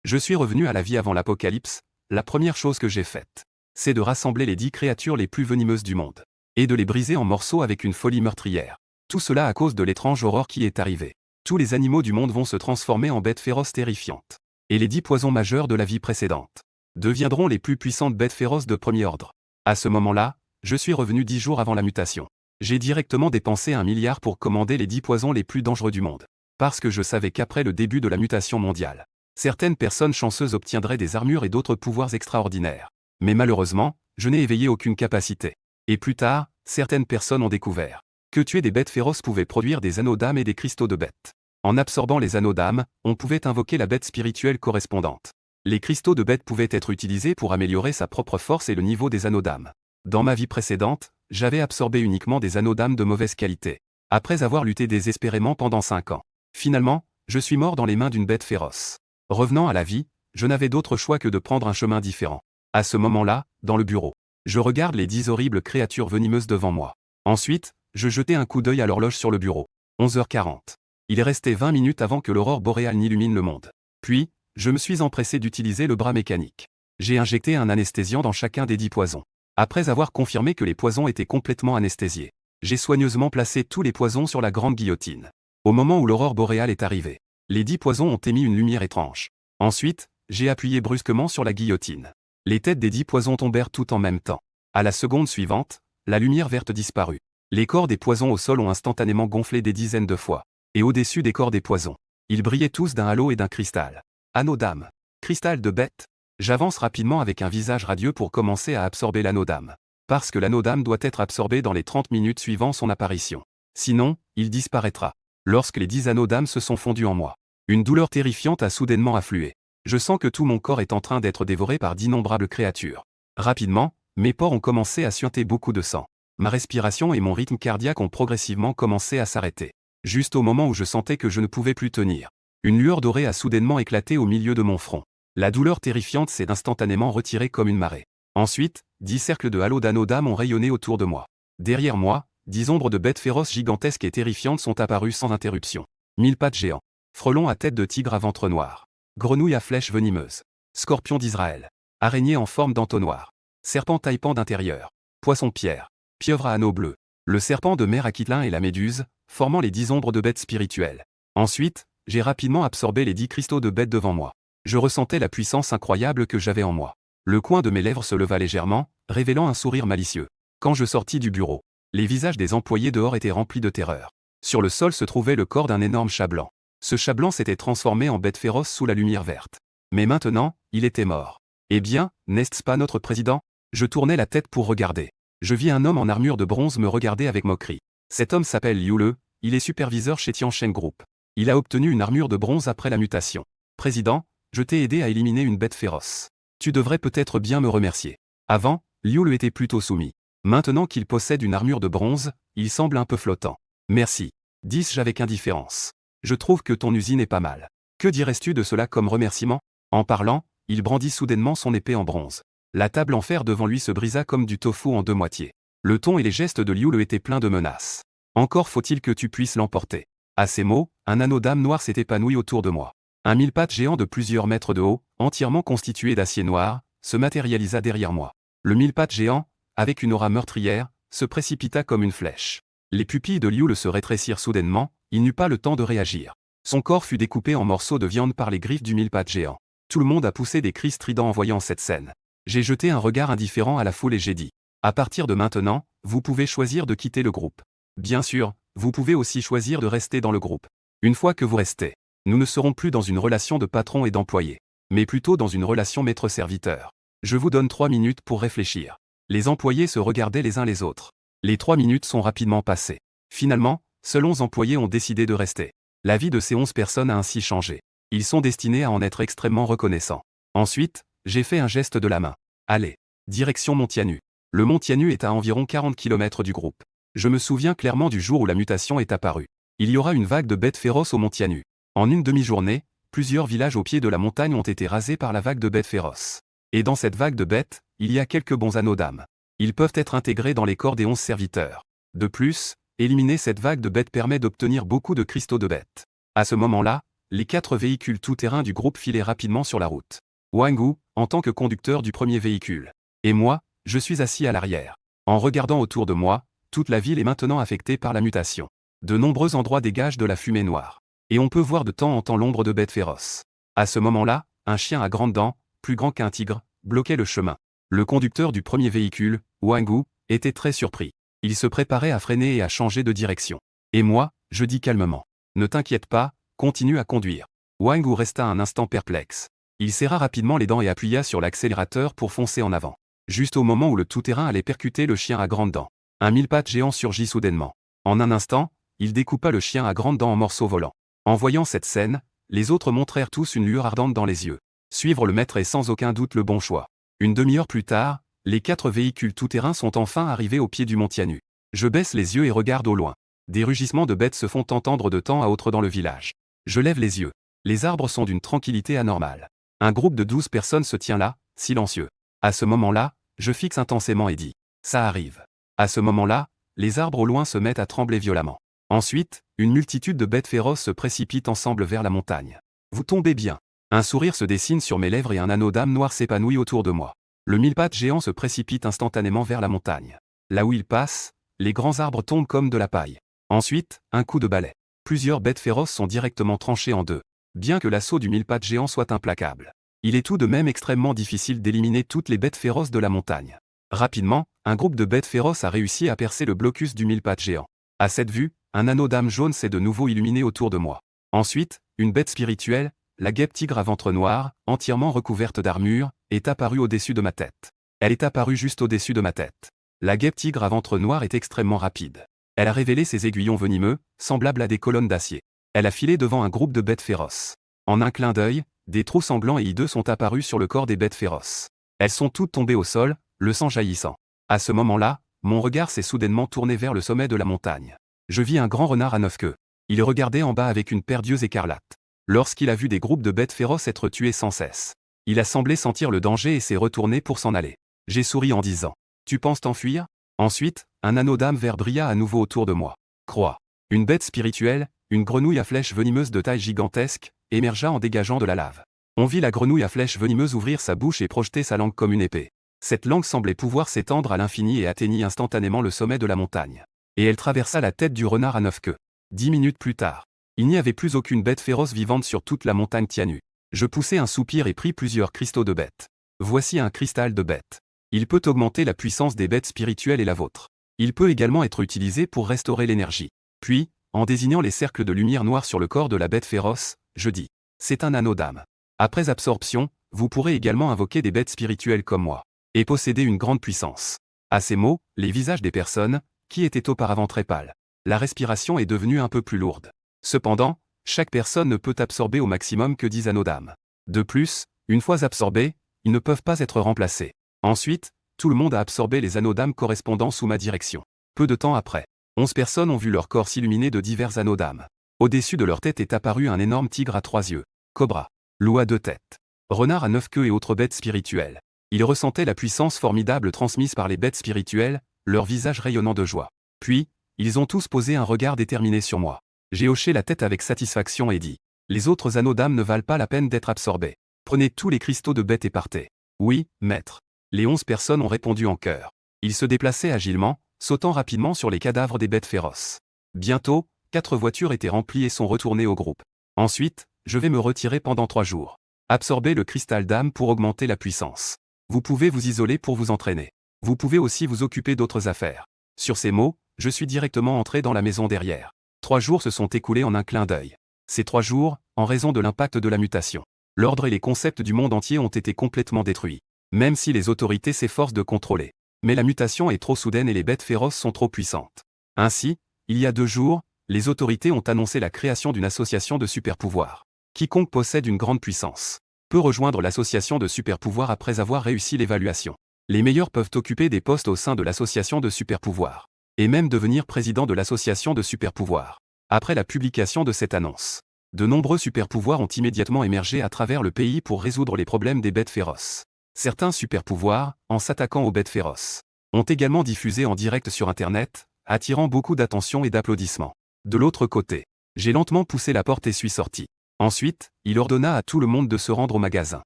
Je suis revenu à la vie avant l'apocalypse, la première chose que j'ai faite, c'est de rassembler les 10 créatures les plus venimeuses du monde, et de les briser en morceaux avec une folie meurtrière. Tout cela à cause de l'étrange aurore qui est arrivée. Tous les animaux du monde vont se transformer en bêtes féroces terrifiantes. Et les 10 poisons majeurs de la vie précédente deviendront les plus puissantes bêtes féroces de premier ordre. À ce moment-là, je suis revenu 10 jours avant la mutation. J'ai directement dépensé 1 milliard pour commander les 10 poisons les plus dangereux du monde. Parce que je savais qu'après le début de la mutation mondiale, certaines personnes chanceuses obtiendraient des armures et d'autres pouvoirs extraordinaires. Mais malheureusement, je n'ai éveillé aucune capacité. Et plus tard, certaines personnes ont découvert que tuer des bêtes féroces pouvait produire des anneaux d'âme et des cristaux de bêtes. En absorbant les anneaux d'âme, on pouvait invoquer la bête spirituelle correspondante. Les cristaux de bêtes pouvaient être utilisés pour améliorer sa propre force et le niveau des anneaux d'âme. Dans ma vie précédente, j'avais absorbé uniquement des anneaux d'âme de mauvaise qualité. Après avoir lutté désespérément pendant 5 ans. Finalement, je suis mort dans les mains d'une bête féroce. Revenant à la vie, je n'avais d'autre choix que de prendre un chemin différent. À ce moment-là, dans le bureau, je regarde les 10 horribles créatures venimeuses devant moi. Ensuite, je jetai un coup d'œil à l'horloge sur le bureau. 11h40. Il est resté 20 minutes avant que l'aurore boréale n'illumine le monde. Puis, je me suis empressé d'utiliser le bras mécanique. J'ai injecté un anesthésiant dans chacun des 10 poisons. Après avoir confirmé que les poisons étaient complètement anesthésiés, j'ai soigneusement placé tous les poisons sur la grande guillotine. Au moment où l'aurore boréale est arrivée, les 10 poisons ont émis une lumière étrange. Ensuite, j'ai appuyé brusquement sur la guillotine. Les têtes des 10 poisons tombèrent tout en même temps. À la seconde suivante, la lumière verte disparut. Les corps des poisons au sol ont instantanément gonflé des dizaines de fois. Et au-dessus des corps des poisons, ils brillaient tous d'un halo et d'un cristal. Anneau d'âme. Cristal de bête. J'avance rapidement avec un visage radieux pour commencer à absorber l'anneau d'âme. Parce que l'anneau d'âme doit être absorbé dans les 30 minutes suivant son apparition. Sinon, il disparaîtra. Lorsque les 10 anneaux d'âme se sont fondus en moi, une douleur terrifiante a soudainement afflué. Je sens que tout mon corps est en train d'être dévoré par d'innombrables créatures. Rapidement, mes pores ont commencé à suinter beaucoup de sang. Ma respiration et mon rythme cardiaque ont progressivement commencé à s'arrêter. Juste au moment où je sentais que je ne pouvais plus tenir. Une lueur dorée a soudainement éclaté au milieu de mon front. La douleur terrifiante s'est instantanément retirée comme une marée. Ensuite, 10 cercles de halos d'anneaux d'âme ont rayonné autour de moi. Derrière moi, 10 ombres de bêtes féroces gigantesques et terrifiantes sont apparues sans interruption. 1000 pattes géants. Frelons à tête de tigre à ventre noir. Grenouilles à flèches venimeuses. Scorpions d'Israël. Araignées en forme d'entonnoir. Serpents taille-pan d'intérieur. Poisson-pierre. Pieuvre à anneaux bleus. Le serpent de mer Aquilin et la méduse, formant les 10 ombres de bêtes spirituelles. Ensuite, j'ai rapidement absorbé les 10 cristaux de bêtes devant moi. Je ressentais la puissance incroyable que j'avais en moi. Le coin de mes lèvres se leva légèrement, révélant un sourire malicieux. Quand je sortis du bureau, les visages des employés dehors étaient remplis de terreur. Sur le sol se trouvait le corps d'un énorme chat blanc. Ce chat blanc s'était transformé en bête féroce sous la lumière verte. Mais maintenant, il était mort. Eh bien, n'est-ce pas notre président? Je tournai la tête pour regarder. Je vis un homme en armure de bronze me regarder avec moquerie. Cet homme s'appelle Liu Le, il est superviseur chez Tiancheng Group. Il a obtenu une armure de bronze après la mutation. Président, je t'ai aidé à éliminer une bête féroce. Tu devrais peut-être bien me remercier. Avant, Liu Le était plutôt soumis. Maintenant qu'il possède une armure de bronze, il semble un peu flottant. Merci. Dis-je avec indifférence. Je trouve que ton usine est pas mal. Que dirais-tu de cela comme remerciement? En parlant, il brandit soudainement son épée en bronze. La table en fer devant lui se brisa comme du tofu en 2 moitiés. Le ton et les gestes de Liu Le étaient pleins de menaces. Encore faut-il que tu puisses l'emporter. À ces mots, un anneau d'âme noir s'est épanoui autour de moi. Un 1000 pattes géant de plusieurs mètres de haut, entièrement constitué d'acier noir, se matérialisa derrière moi. Le 1000 pattes géant, avec une aura meurtrière, se précipita comme une flèche. Les pupilles de Liu Le se rétrécirent soudainement, il n'eut pas le temps de réagir. Son corps fut découpé en morceaux de viande par les griffes du 1000 pattes géant. Tout le monde a poussé des cris stridents en voyant cette scène. J'ai jeté un regard indifférent à la foule et j'ai dit: à partir de maintenant, vous pouvez choisir de quitter le groupe. Bien sûr, vous pouvez aussi choisir de rester dans le groupe. Une fois que vous restez, nous ne serons plus dans une relation de patron et d'employé, mais plutôt dans une relation maître-serviteur. Je vous donne 3 minutes pour réfléchir. Les employés se regardaient les uns les autres. Les 3 minutes sont rapidement passées. Finalement, seuls 11 employés ont décidé de rester. La vie de ces 11 personnes a ainsi changé. Ils sont destinés à en être extrêmement reconnaissants. Ensuite, j'ai fait un geste de la main. Allez, direction Mont Tianyu. Le Mont Tianyu est à environ 40 km du groupe. Je me souviens clairement du jour où la mutation est apparue. Il y aura une vague de bêtes féroces au Mont Tianyu. En une demi-journée, plusieurs villages au pied de la montagne ont été rasés par la vague de bêtes féroces. Et dans cette vague de bêtes, il y a quelques bons anneaux d'âme. Ils peuvent être intégrés dans les corps des 11 serviteurs. De plus, éliminer cette vague de bêtes permet d'obtenir beaucoup de cristaux de bêtes. À ce moment-là, les 4 véhicules tout-terrain du groupe filaient rapidement sur la route. Wangu, en tant que conducteur du premier véhicule. Et moi, je suis assis à l'arrière. En regardant autour de moi, toute la ville est maintenant affectée par la mutation. De nombreux endroits dégagent de la fumée noire. Et on peut voir de temps en temps l'ombre de bêtes féroces. À ce moment-là, un chien à grandes dents, plus grand qu'un tigre, bloquait le chemin. Le conducteur du premier véhicule, Wangu, était très surpris. Il se préparait à freiner et à changer de direction. Et moi, je dis calmement. Ne t'inquiète pas, continue à conduire. Wangu resta un instant perplexe. Il serra rapidement les dents et appuya sur l'accélérateur pour foncer en avant. Juste au moment où le tout-terrain allait percuter le chien à grandes dents. Un mille-pattes géant surgit soudainement. En un instant, il découpa le chien à grandes dents en morceaux volants. En voyant cette scène, les autres montrèrent tous une lueur ardente dans les yeux. Suivre le maître est sans aucun doute le bon choix. Une demi-heure plus tard, les 4 véhicules tout-terrain sont enfin arrivés au pied du mont Tianyu. Je baisse les yeux et regarde au loin. Des rugissements de bêtes se font entendre de temps à autre dans le village. Je lève les yeux. Les arbres sont d'une tranquillité anormale. Un groupe de 12 personnes se tient là, silencieux. À ce moment-là, je fixe intensément et dis « Ça arrive ». À ce moment-là, les arbres au loin se mettent à trembler violemment. Ensuite, une multitude de bêtes féroces se précipitent ensemble vers la montagne. Vous tombez bien. Un sourire se dessine sur mes lèvres et un anneau d'âme noire s'épanouit autour de moi. Le mille-pattes géant se précipite instantanément vers la montagne. Là où il passe, les grands arbres tombent comme de la paille. Ensuite, un coup de balai. Plusieurs bêtes féroces sont directement tranchées en deux. Bien que l'assaut du mille-pattes géant soit implacable, il est tout de même extrêmement difficile d'éliminer toutes les bêtes féroces de la montagne. Rapidement, un groupe de bêtes féroces a réussi à percer le blocus du mille-pattes géant. À cette vue, un anneau d'âme jaune s'est de nouveau illuminé autour de moi. Ensuite, une bête spirituelle, la guêpe tigre à ventre noir, entièrement recouverte d'armure, est apparue au-dessus de ma tête. Elle est apparue juste au-dessus de ma tête. La guêpe tigre à ventre noir est extrêmement rapide. Elle a révélé ses aiguillons venimeux, semblables à des colonnes d'acier. Elle a filé devant un groupe de bêtes féroces. En un clin d'œil, des trous sanglants et hideux sont apparus sur le corps des bêtes féroces. Elles sont toutes tombées au sol, le sang jaillissant. À ce moment-là, mon regard s'est soudainement tourné vers le sommet de la montagne. Je vis un grand renard à 9 queues. Il regardait en bas avec une paire d'yeux écarlates. Lorsqu'il a vu des groupes de bêtes féroces être tués sans cesse, il a semblé sentir le danger et s'est retourné pour s'en aller. J'ai souri en disant « Tu penses t'enfuir ?» Ensuite, un anneau d'âme vert brilla à nouveau autour de moi. Croix. Une bête spirituelle, une grenouille à flèches venimeuses de taille gigantesque, émergea en dégageant de la lave. On vit la grenouille à flèches venimeuses ouvrir sa bouche et projeter sa langue comme une épée. Cette langue semblait pouvoir s'étendre à l'infini et atteignit instantanément le sommet de la montagne. Et elle traversa la tête du renard à 9 queues. 10 minutes plus tard, il n'y avait plus aucune bête féroce vivante sur toute la montagne Tianyu. Je poussai un soupir et pris plusieurs cristaux de bête. Voici un cristal de bête. Il peut augmenter la puissance des bêtes spirituelles et la vôtre. Il peut également être utilisé pour restaurer l'énergie. Puis, en désignant les cercles de lumière noire sur le corps de la bête féroce, je dis « C'est un anneau d'âme. Après absorption, vous pourrez également invoquer des bêtes spirituelles comme moi, et posséder une grande puissance. » À ces mots, les visages des personnes, qui étaient auparavant très pâles, la respiration est devenue un peu plus lourde. Cependant, chaque personne ne peut absorber au maximum que 10 anneaux d'âme. De plus, une fois absorbés, ils ne peuvent pas être remplacés. Ensuite, tout le monde a absorbé les anneaux d'âme correspondant sous ma direction. Peu de temps après, 11 personnes ont vu leur corps s'illuminer de divers anneaux d'âme. Au-dessus de leur tête est apparu un énorme tigre à 3 yeux, cobra, loup à 2 têtes, renard à 9 queues et autres bêtes spirituelles. Ils ressentaient la puissance formidable transmise par les bêtes spirituelles, leur visage rayonnant de joie. Puis, ils ont tous posé un regard déterminé sur moi. J'ai hoché la tête avec satisfaction et dit « Les autres anneaux d'âme ne valent pas la peine d'être absorbés. Prenez tous les cristaux de bêtes et partez. » « Oui, maître. » Les 11 personnes ont répondu en chœur. Ils se déplaçaient agilement, sautant rapidement sur les cadavres des bêtes féroces. Bientôt, 4 voitures étaient remplies et sont retournées au groupe. Ensuite, je vais me retirer pendant 3 jours. Absorbez le cristal d'âme pour augmenter la puissance. Vous pouvez vous isoler pour vous entraîner. Vous pouvez aussi vous occuper d'autres affaires. Sur ces mots, je suis directement entré dans la maison derrière. 3 jours se sont écoulés en un clin d'œil. Ces 3 jours, en raison de l'impact de la mutation, l'ordre et les concepts du monde entier ont été complètement détruits. Même si les autorités s'efforcent de contrôler. Mais la mutation est trop soudaine et les bêtes féroces sont trop puissantes. Ainsi, il y a 2 jours, les autorités ont annoncé la création d'une association de super-pouvoirs. Quiconque possède une grande puissance peut rejoindre l'association de super-pouvoirs après avoir réussi l'évaluation. Les meilleurs peuvent occuper des postes au sein de l'association de super-pouvoirs. Et même devenir président de l'association de super-pouvoirs. Après la publication de cette annonce, de nombreux super-pouvoirs ont immédiatement émergé à travers le pays pour résoudre les problèmes des bêtes féroces. Certains super-pouvoirs, en s'attaquant aux bêtes féroces, ont également diffusé en direct sur Internet, attirant beaucoup d'attention et d'applaudissements. De l'autre côté, j'ai lentement poussé la porte et suis sorti. Ensuite, il ordonna à tout le monde de se rendre au magasin.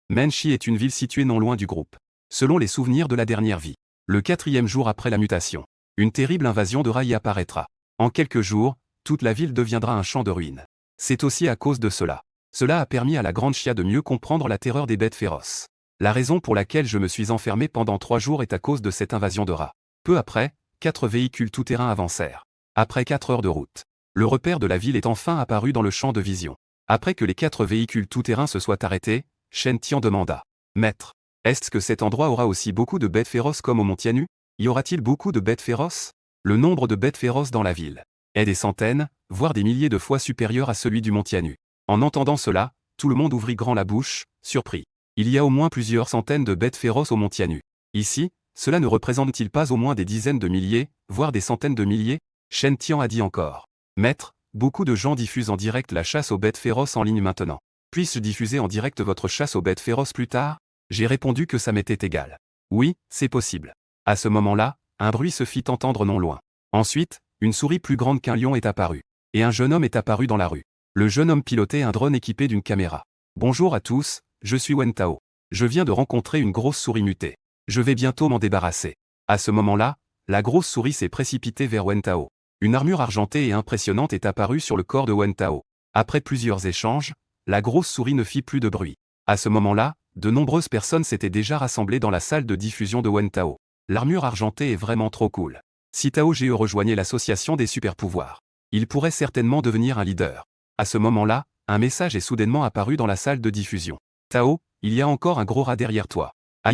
Menchi est une ville située non loin du groupe. Selon les souvenirs de la dernière vie, le 4e jour après la mutation, une terrible invasion de rats y apparaîtra. En quelques jours, toute la ville deviendra un champ de ruines. C'est aussi à cause de cela. Cela a permis à la grande Chia de mieux comprendre la terreur des bêtes féroces. La raison pour laquelle je me suis enfermé pendant 3 jours est à cause de cette invasion de rats. Peu après, 4 véhicules tout-terrain avancèrent. Après 4 heures de route, le repère de la ville est enfin apparu dans le champ de vision. Après que les 4 véhicules tout-terrain se soient arrêtés, Shen Tian demanda. « Maître, est-ce que cet endroit aura aussi beaucoup de bêtes féroces comme au Mont Tianyu? Y aura-t-il beaucoup de bêtes féroces? Le nombre de bêtes féroces dans la ville est des centaines, voire des milliers de fois supérieur à celui du Mont Tianyu. » En entendant cela, tout le monde ouvrit grand la bouche, surpris. Il y a au moins plusieurs centaines de bêtes féroces au Mont Tianyu. Ici, cela ne représente-t-il pas au moins des dizaines de milliers, voire des centaines de milliers? Shen Tian a dit encore. Maître, beaucoup de gens diffusent en direct la chasse aux bêtes féroces en ligne maintenant. Puis-je diffuser en direct votre chasse aux bêtes féroces plus tard? J'ai répondu que ça m'était égal. Oui, c'est possible. À ce moment-là, un bruit se fit entendre non loin. Ensuite, une souris plus grande qu'un lion est apparue. Et un jeune homme est apparu dans la rue. Le jeune homme pilotait un drone équipé d'une caméra. Bonjour à tous, je suis Wen Tao. Je viens de rencontrer une grosse souris mutée. Je vais bientôt m'en débarrasser. À ce moment-là, la grosse souris s'est précipitée vers Wen Tao. Une armure argentée et impressionnante est apparue sur le corps de Wen Tao. Après plusieurs échanges, la grosse souris ne fit plus de bruit. À ce moment-là, de nombreuses personnes s'étaient déjà rassemblées dans la salle de diffusion de Wen Tao. L'armure argentée est vraiment trop cool. Si Tao Geo rejoignait l'association des super-pouvoirs, il pourrait certainement devenir un leader. À ce moment-là, un message est soudainement apparu dans la salle de diffusion. Tao, il y a encore un gros rat derrière toi.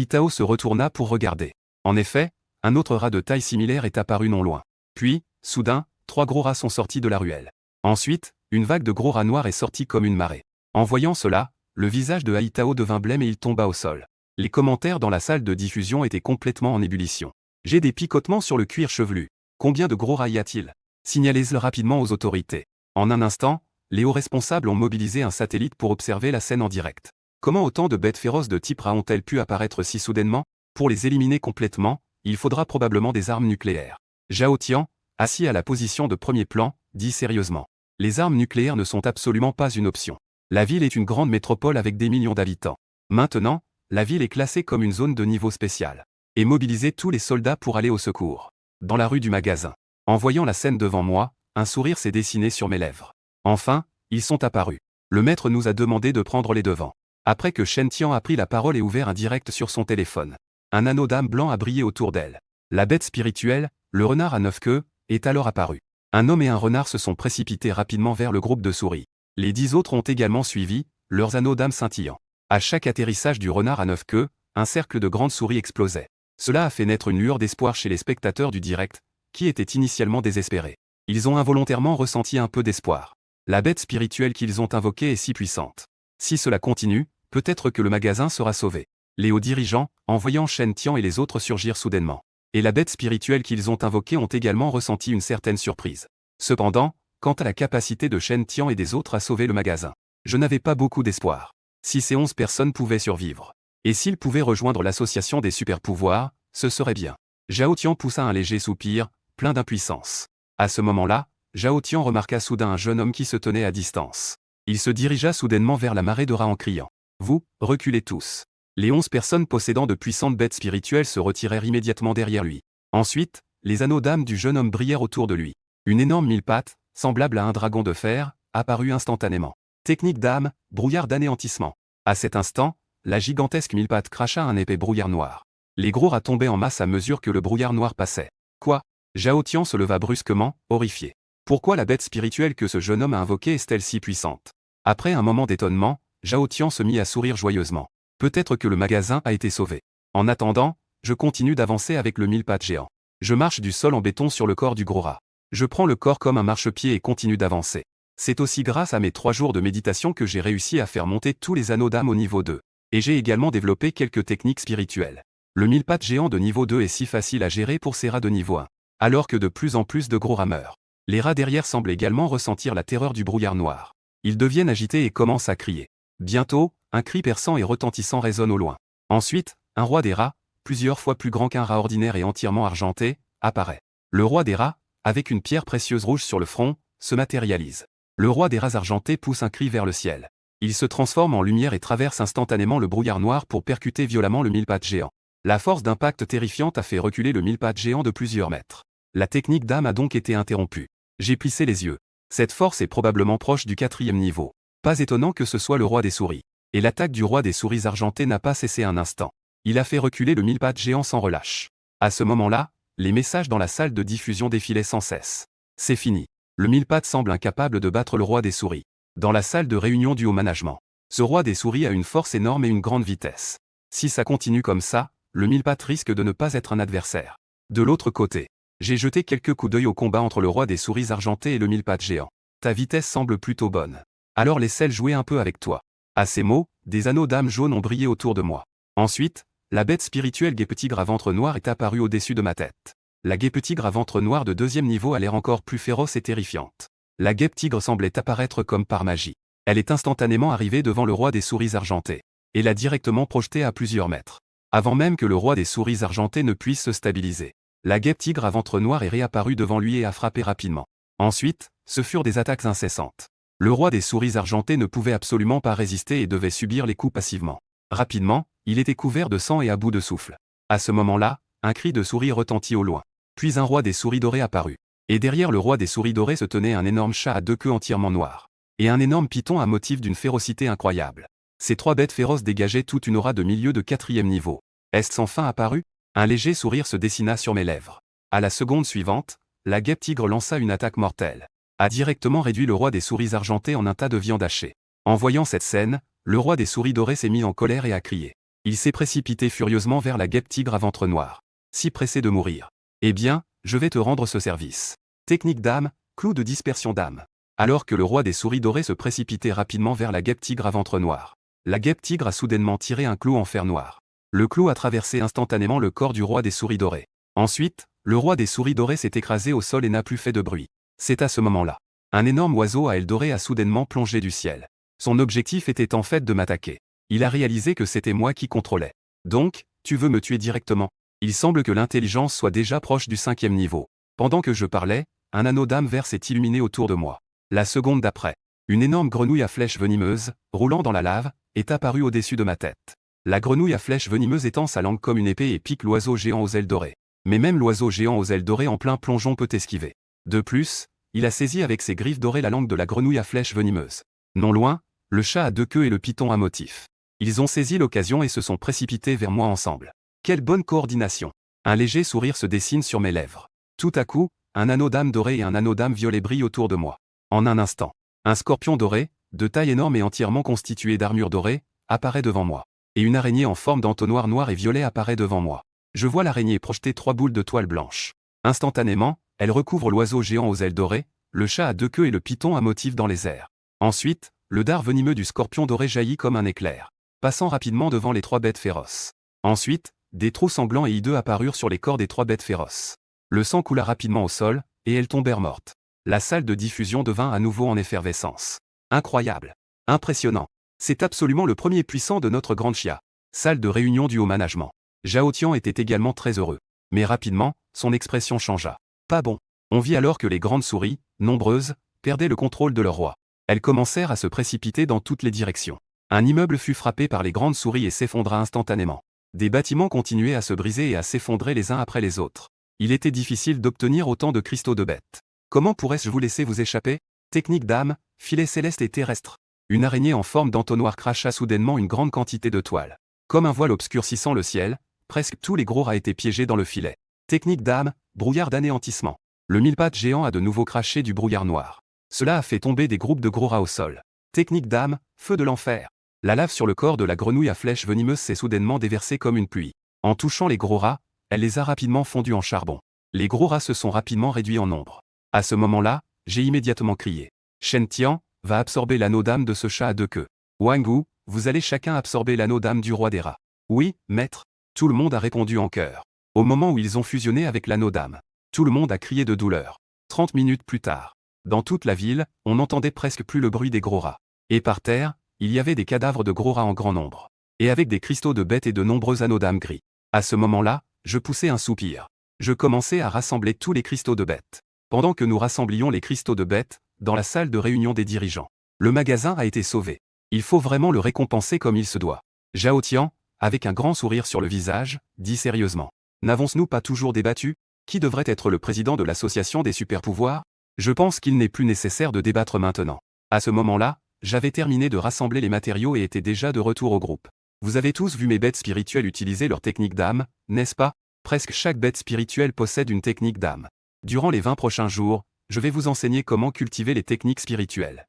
Tao se retourna pour regarder. En effet, un autre rat de taille similaire est apparu non loin. Puis, soudain, 3 gros rats sont sortis de la ruelle. Ensuite, une vague de gros rats noirs est sortie comme une marée. En voyant cela, le visage de Tao devint blême et il tomba au sol. Les commentaires dans la salle de diffusion étaient complètement en ébullition. J'ai des picotements sur le cuir chevelu. Combien de gros rats y a-t-il? Signalez-le rapidement aux autorités. En un instant, les hauts responsables ont mobilisé un satellite pour observer la scène en direct. Comment autant de bêtes féroces de type rat ont-elles pu apparaître si soudainement? Pour les éliminer complètement, il faudra probablement des armes nucléaires. Zhao Tian, assis à la position de premier plan, dit sérieusement. Les armes nucléaires ne sont absolument pas une option. La ville est une grande métropole avec des millions d'habitants. Maintenant, la ville est classée comme une zone de niveau spécial. Et mobilisez tous les soldats pour aller au secours. Dans la rue du magasin. En voyant la scène devant moi, un sourire s'est dessiné sur mes lèvres. Enfin, ils sont apparus. Le maître nous a demandé de prendre les devants. Après que Shen Tian a pris la parole et ouvert un direct sur son téléphone, un anneau d'âme blanc a brillé autour d'elle. La bête spirituelle, le renard à 9 queues, est alors apparu. Un homme et un renard se sont précipités rapidement vers le groupe de souris. Les 10 autres ont également suivi, leurs anneaux d'âme scintillant. À chaque atterrissage du renard à 9 queues, un cercle de grandes souris explosait. Cela a fait naître une lueur d'espoir chez les spectateurs du direct, qui étaient initialement désespérés. Ils ont involontairement ressenti un peu d'espoir. La bête spirituelle qu'ils ont invoquée est si puissante. Si cela continue, peut-être que le magasin sera sauvé. Les hauts dirigeants, en voyant Shen Tian et les autres surgir soudainement. Et la bête spirituelle qu'ils ont invoquée ont également ressenti une certaine surprise. Cependant, quant à la capacité de Shen Tian et des autres à sauver le magasin, je n'avais pas beaucoup d'espoir. Si ces 11 personnes pouvaient survivre, et s'ils pouvaient rejoindre l'association des super-pouvoirs, ce serait bien. Zhao Tian poussa un léger soupir, plein d'impuissance. À ce moment-là, Zhao Tian remarqua soudain un jeune homme qui se tenait à distance. Il se dirigea soudainement vers la marée de rats en criant. « Vous, reculez tous !» Les 11 personnes possédant de puissantes bêtes spirituelles se retirèrent immédiatement derrière lui. Ensuite, les anneaux d'âme du jeune homme brillèrent autour de lui. Une énorme mille-pattes, semblable à un dragon de fer, apparut instantanément. Technique d'âme, brouillard d'anéantissement. À cet instant, la gigantesque mille-pattes cracha un épais brouillard noir. Les gros rats tombaient en masse à mesure que le brouillard noir passait. Quoi? Zhao Tian se leva brusquement, horrifié. Pourquoi la bête spirituelle que ce jeune homme a invoquée est-elle si puissante? Après un moment d'étonnement, Zhao Tian se mit à sourire joyeusement. Peut-être que le magasin a été sauvé. En attendant, je continue d'avancer avec le mille-pattes géant. Je marche du sol en béton sur le corps du gros rat. Je prends le corps comme un marchepied et continue d'avancer. C'est aussi grâce à mes 3 jours de méditation que j'ai réussi à faire monter tous les anneaux d'âme au niveau 2. Et j'ai également développé quelques techniques spirituelles. Le mille-pattes géant de niveau 2 est si facile à gérer pour ces rats de niveau 1. Alors que de plus en plus de gros rats meurent. Les rats derrière semblent également ressentir la terreur du brouillard noir. Ils deviennent agités et commencent à crier. Bientôt, un cri perçant et retentissant résonne au loin. Ensuite, un roi des rats, plusieurs fois plus grand qu'un rat ordinaire et entièrement argenté, apparaît. Le roi des rats, avec une pierre précieuse rouge sur le front, se matérialise. Le roi des rats argentés pousse un cri vers le ciel. Il se transforme en lumière et traverse instantanément le brouillard noir pour percuter violemment le mille-pattes géant. La force d'impact terrifiante a fait reculer le mille-pattes géant de plusieurs mètres. La technique d'âme a donc été interrompue. J'ai plissé les yeux. Cette force est probablement proche du 4e niveau. Pas étonnant que ce soit le roi des souris. Et l'attaque du roi des souris argenté n'a pas cessé un instant. Il a fait reculer le mille-pattes géant sans relâche. À ce moment-là, les messages dans la salle de diffusion défilaient sans cesse. C'est fini. Le mille-pattes semble incapable de battre le roi des souris. Dans la salle de réunion du haut management. Ce roi des souris a une force énorme et une grande vitesse. Si ça continue comme ça, le mille-pattes risque de ne pas être un adversaire. De l'autre côté, j'ai jeté quelques coups d'œil au combat entre le roi des souris argenté et le mille-pattes géant. Ta vitesse semble plutôt bonne. Alors laisse-elle jouer un peu avec toi. À ces mots, des anneaux d'âme jaune ont brillé autour de moi. Ensuite, la bête spirituelle guêpe-tigre à ventre noir est apparue au-dessus de ma tête. La guêpe-tigre à ventre noir de 2e niveau a l'air encore plus féroce et terrifiante. La guêpe-tigre semblait apparaître comme par magie. Elle est instantanément arrivée devant le roi des souris argenté. Et l'a directement projeté à plusieurs mètres. Avant même que le roi des souris argenté ne puisse se stabiliser. La guêpe-tigre à ventre noir est réapparue devant lui et a frappé rapidement. Ensuite, ce furent des attaques incessantes. Le roi des souris argenté ne pouvait absolument pas résister et devait subir les coups passivement. Rapidement, il était couvert de sang et à bout de souffle. À ce moment-là, un cri de souris retentit au loin. Puis un roi des souris dorés apparut. Et derrière le roi des souris dorés se tenait un énorme chat à 2 queues entièrement noir. Et un énorme python à motif d'une férocité incroyable. Ces 3 bêtes féroces dégageaient toute une aura de milieu de 4e niveau. Est-ce enfin apparu? Un léger sourire se dessina sur mes lèvres. À la seconde suivante, la guêpe-tigre lança une attaque mortelle. A directement réduit le roi des souris argenté en un tas de viande hachée. En voyant cette scène, le roi des souris dorés s'est mis en colère et a crié. Il s'est précipité furieusement vers la guêpe-tigre à ventre noir. Si pressé de mourir. Eh bien, je vais te rendre ce service. Technique d'âme, clou de dispersion d'âme. Alors que le roi des souris dorés se précipitait rapidement vers la guêpe-tigre à ventre noir. La guêpe-tigre a soudainement tiré un clou en fer noir. Le clou a traversé instantanément le corps du roi des souris dorés. Ensuite, le roi des souris dorés s'est écrasé au sol et n'a plus fait de bruit. C'est à ce moment-là. Un énorme oiseau à ailes dorées a soudainement plongé du ciel. Son objectif était en fait de m'attaquer. Il a réalisé que c'était moi qui contrôlais. Donc, tu veux me tuer directement? Il semble que l'intelligence soit déjà proche du 5e niveau. Pendant que je parlais, un anneau d'âme vert s'est illuminé autour de moi. La seconde d'après, une énorme grenouille à flèches venimeuses, roulant dans la lave, est apparue au-dessus de ma tête. La grenouille à flèches venimeuses étend sa langue comme une épée et pique l'oiseau géant aux ailes dorées. Mais même l'oiseau géant aux ailes dorées en plein plongeon peut esquiver. De plus, il a saisi avec ses griffes dorées la langue de la grenouille à flèches venimeuses. Non loin, le chat à 2 queues et le python à motif. Ils ont saisi l'occasion et se sont précipités vers moi ensemble. Quelle bonne coordination! Un léger sourire se dessine sur mes lèvres. Tout à coup, un anneau d'âme doré et un anneau d'âme violet brillent autour de moi. En un instant, un scorpion doré, de taille énorme et entièrement constitué d'armure dorée, apparaît devant moi. Et une araignée en forme d'entonnoir noir et violet apparaît devant moi. Je vois l'araignée projeter 3 boules de toile blanche. Instantanément, elle recouvre l'oiseau géant aux ailes dorées, le chat à 2 queues et le python à motif dans les airs. Ensuite, le dard venimeux du scorpion doré jaillit comme un éclair, passant rapidement devant les 3 bêtes féroces. Ensuite, des trous sanglants et hideux apparurent sur les corps des 3 bêtes féroces. Le sang coula rapidement au sol, et elles tombèrent mortes. La salle de diffusion devint à nouveau en effervescence. Incroyable. Impressionnant. C'est absolument le premier puissant de notre grande chia. Salle de réunion du haut management. Zhao Tian était également très heureux. Mais rapidement, son expression changea. Pas bon. On vit alors que les grandes souris, nombreuses, perdaient le contrôle de leur roi. Elles commencèrent à se précipiter dans toutes les directions. Un immeuble fut frappé par les grandes souris et s'effondra instantanément. Des bâtiments continuaient à se briser et à s'effondrer les uns après les autres. Il était difficile d'obtenir autant de cristaux de bêtes. Comment pourrais-je vous laisser vous échapper? Technique d'âme, filet céleste et terrestre. Une araignée en forme d'entonnoir cracha soudainement une grande quantité de toile. Comme un voile obscurcissant le ciel, presque tous les gros rats étaient piégés dans le filet. Technique d'âme, brouillard d'anéantissement. Le mille-pattes géant a de nouveau craché du brouillard noir. Cela a fait tomber des groupes de gros rats au sol. Technique d'âme, feu de l'enfer. La lave sur le corps de la grenouille à flèches venimeuses s'est soudainement déversée comme une pluie. En touchant les gros rats, elle les a rapidement fondus en charbon. Les gros rats se sont rapidement réduits en nombre. À ce moment-là, j'ai immédiatement crié. Shen Tian, va absorber l'anneau d'âme de ce chat à 2 queues. Wang Wu, vous allez chacun absorber l'anneau d'âme du roi des rats. Oui, maître. Tout le monde a répondu en chœur. Au moment où ils ont fusionné avec l'anneau d'âme, tout le monde a crié de douleur. 30 minutes plus tard, dans toute la ville, on n'entendait presque plus le bruit des gros rats. Et par terre, il y avait des cadavres de gros rats en grand nombre. Et avec des cristaux de bêtes et de nombreux anneaux d'âme gris. À ce moment-là, je poussai un soupir. Je commençai à rassembler tous les cristaux de bêtes. Pendant que nous rassemblions les cristaux de bêtes, dans la salle de réunion des dirigeants. Le magasin a été sauvé. Il faut vraiment le récompenser comme il se doit. Zhao Tian, avec un grand sourire sur le visage, dit sérieusement. N'avons-nous pas toujours débattu? Qui devrait être le président de l'association des super-pouvoirs? Je pense qu'il n'est plus nécessaire de débattre maintenant. À ce moment-là, j'avais terminé de rassembler les matériaux et étais déjà de retour au groupe. Vous avez tous vu mes bêtes spirituelles utiliser leur technique d'âme, n'est-ce pas? Presque chaque bête spirituelle possède une technique d'âme. Durant les 20 prochains jours, je vais vous enseigner comment cultiver les techniques spirituelles.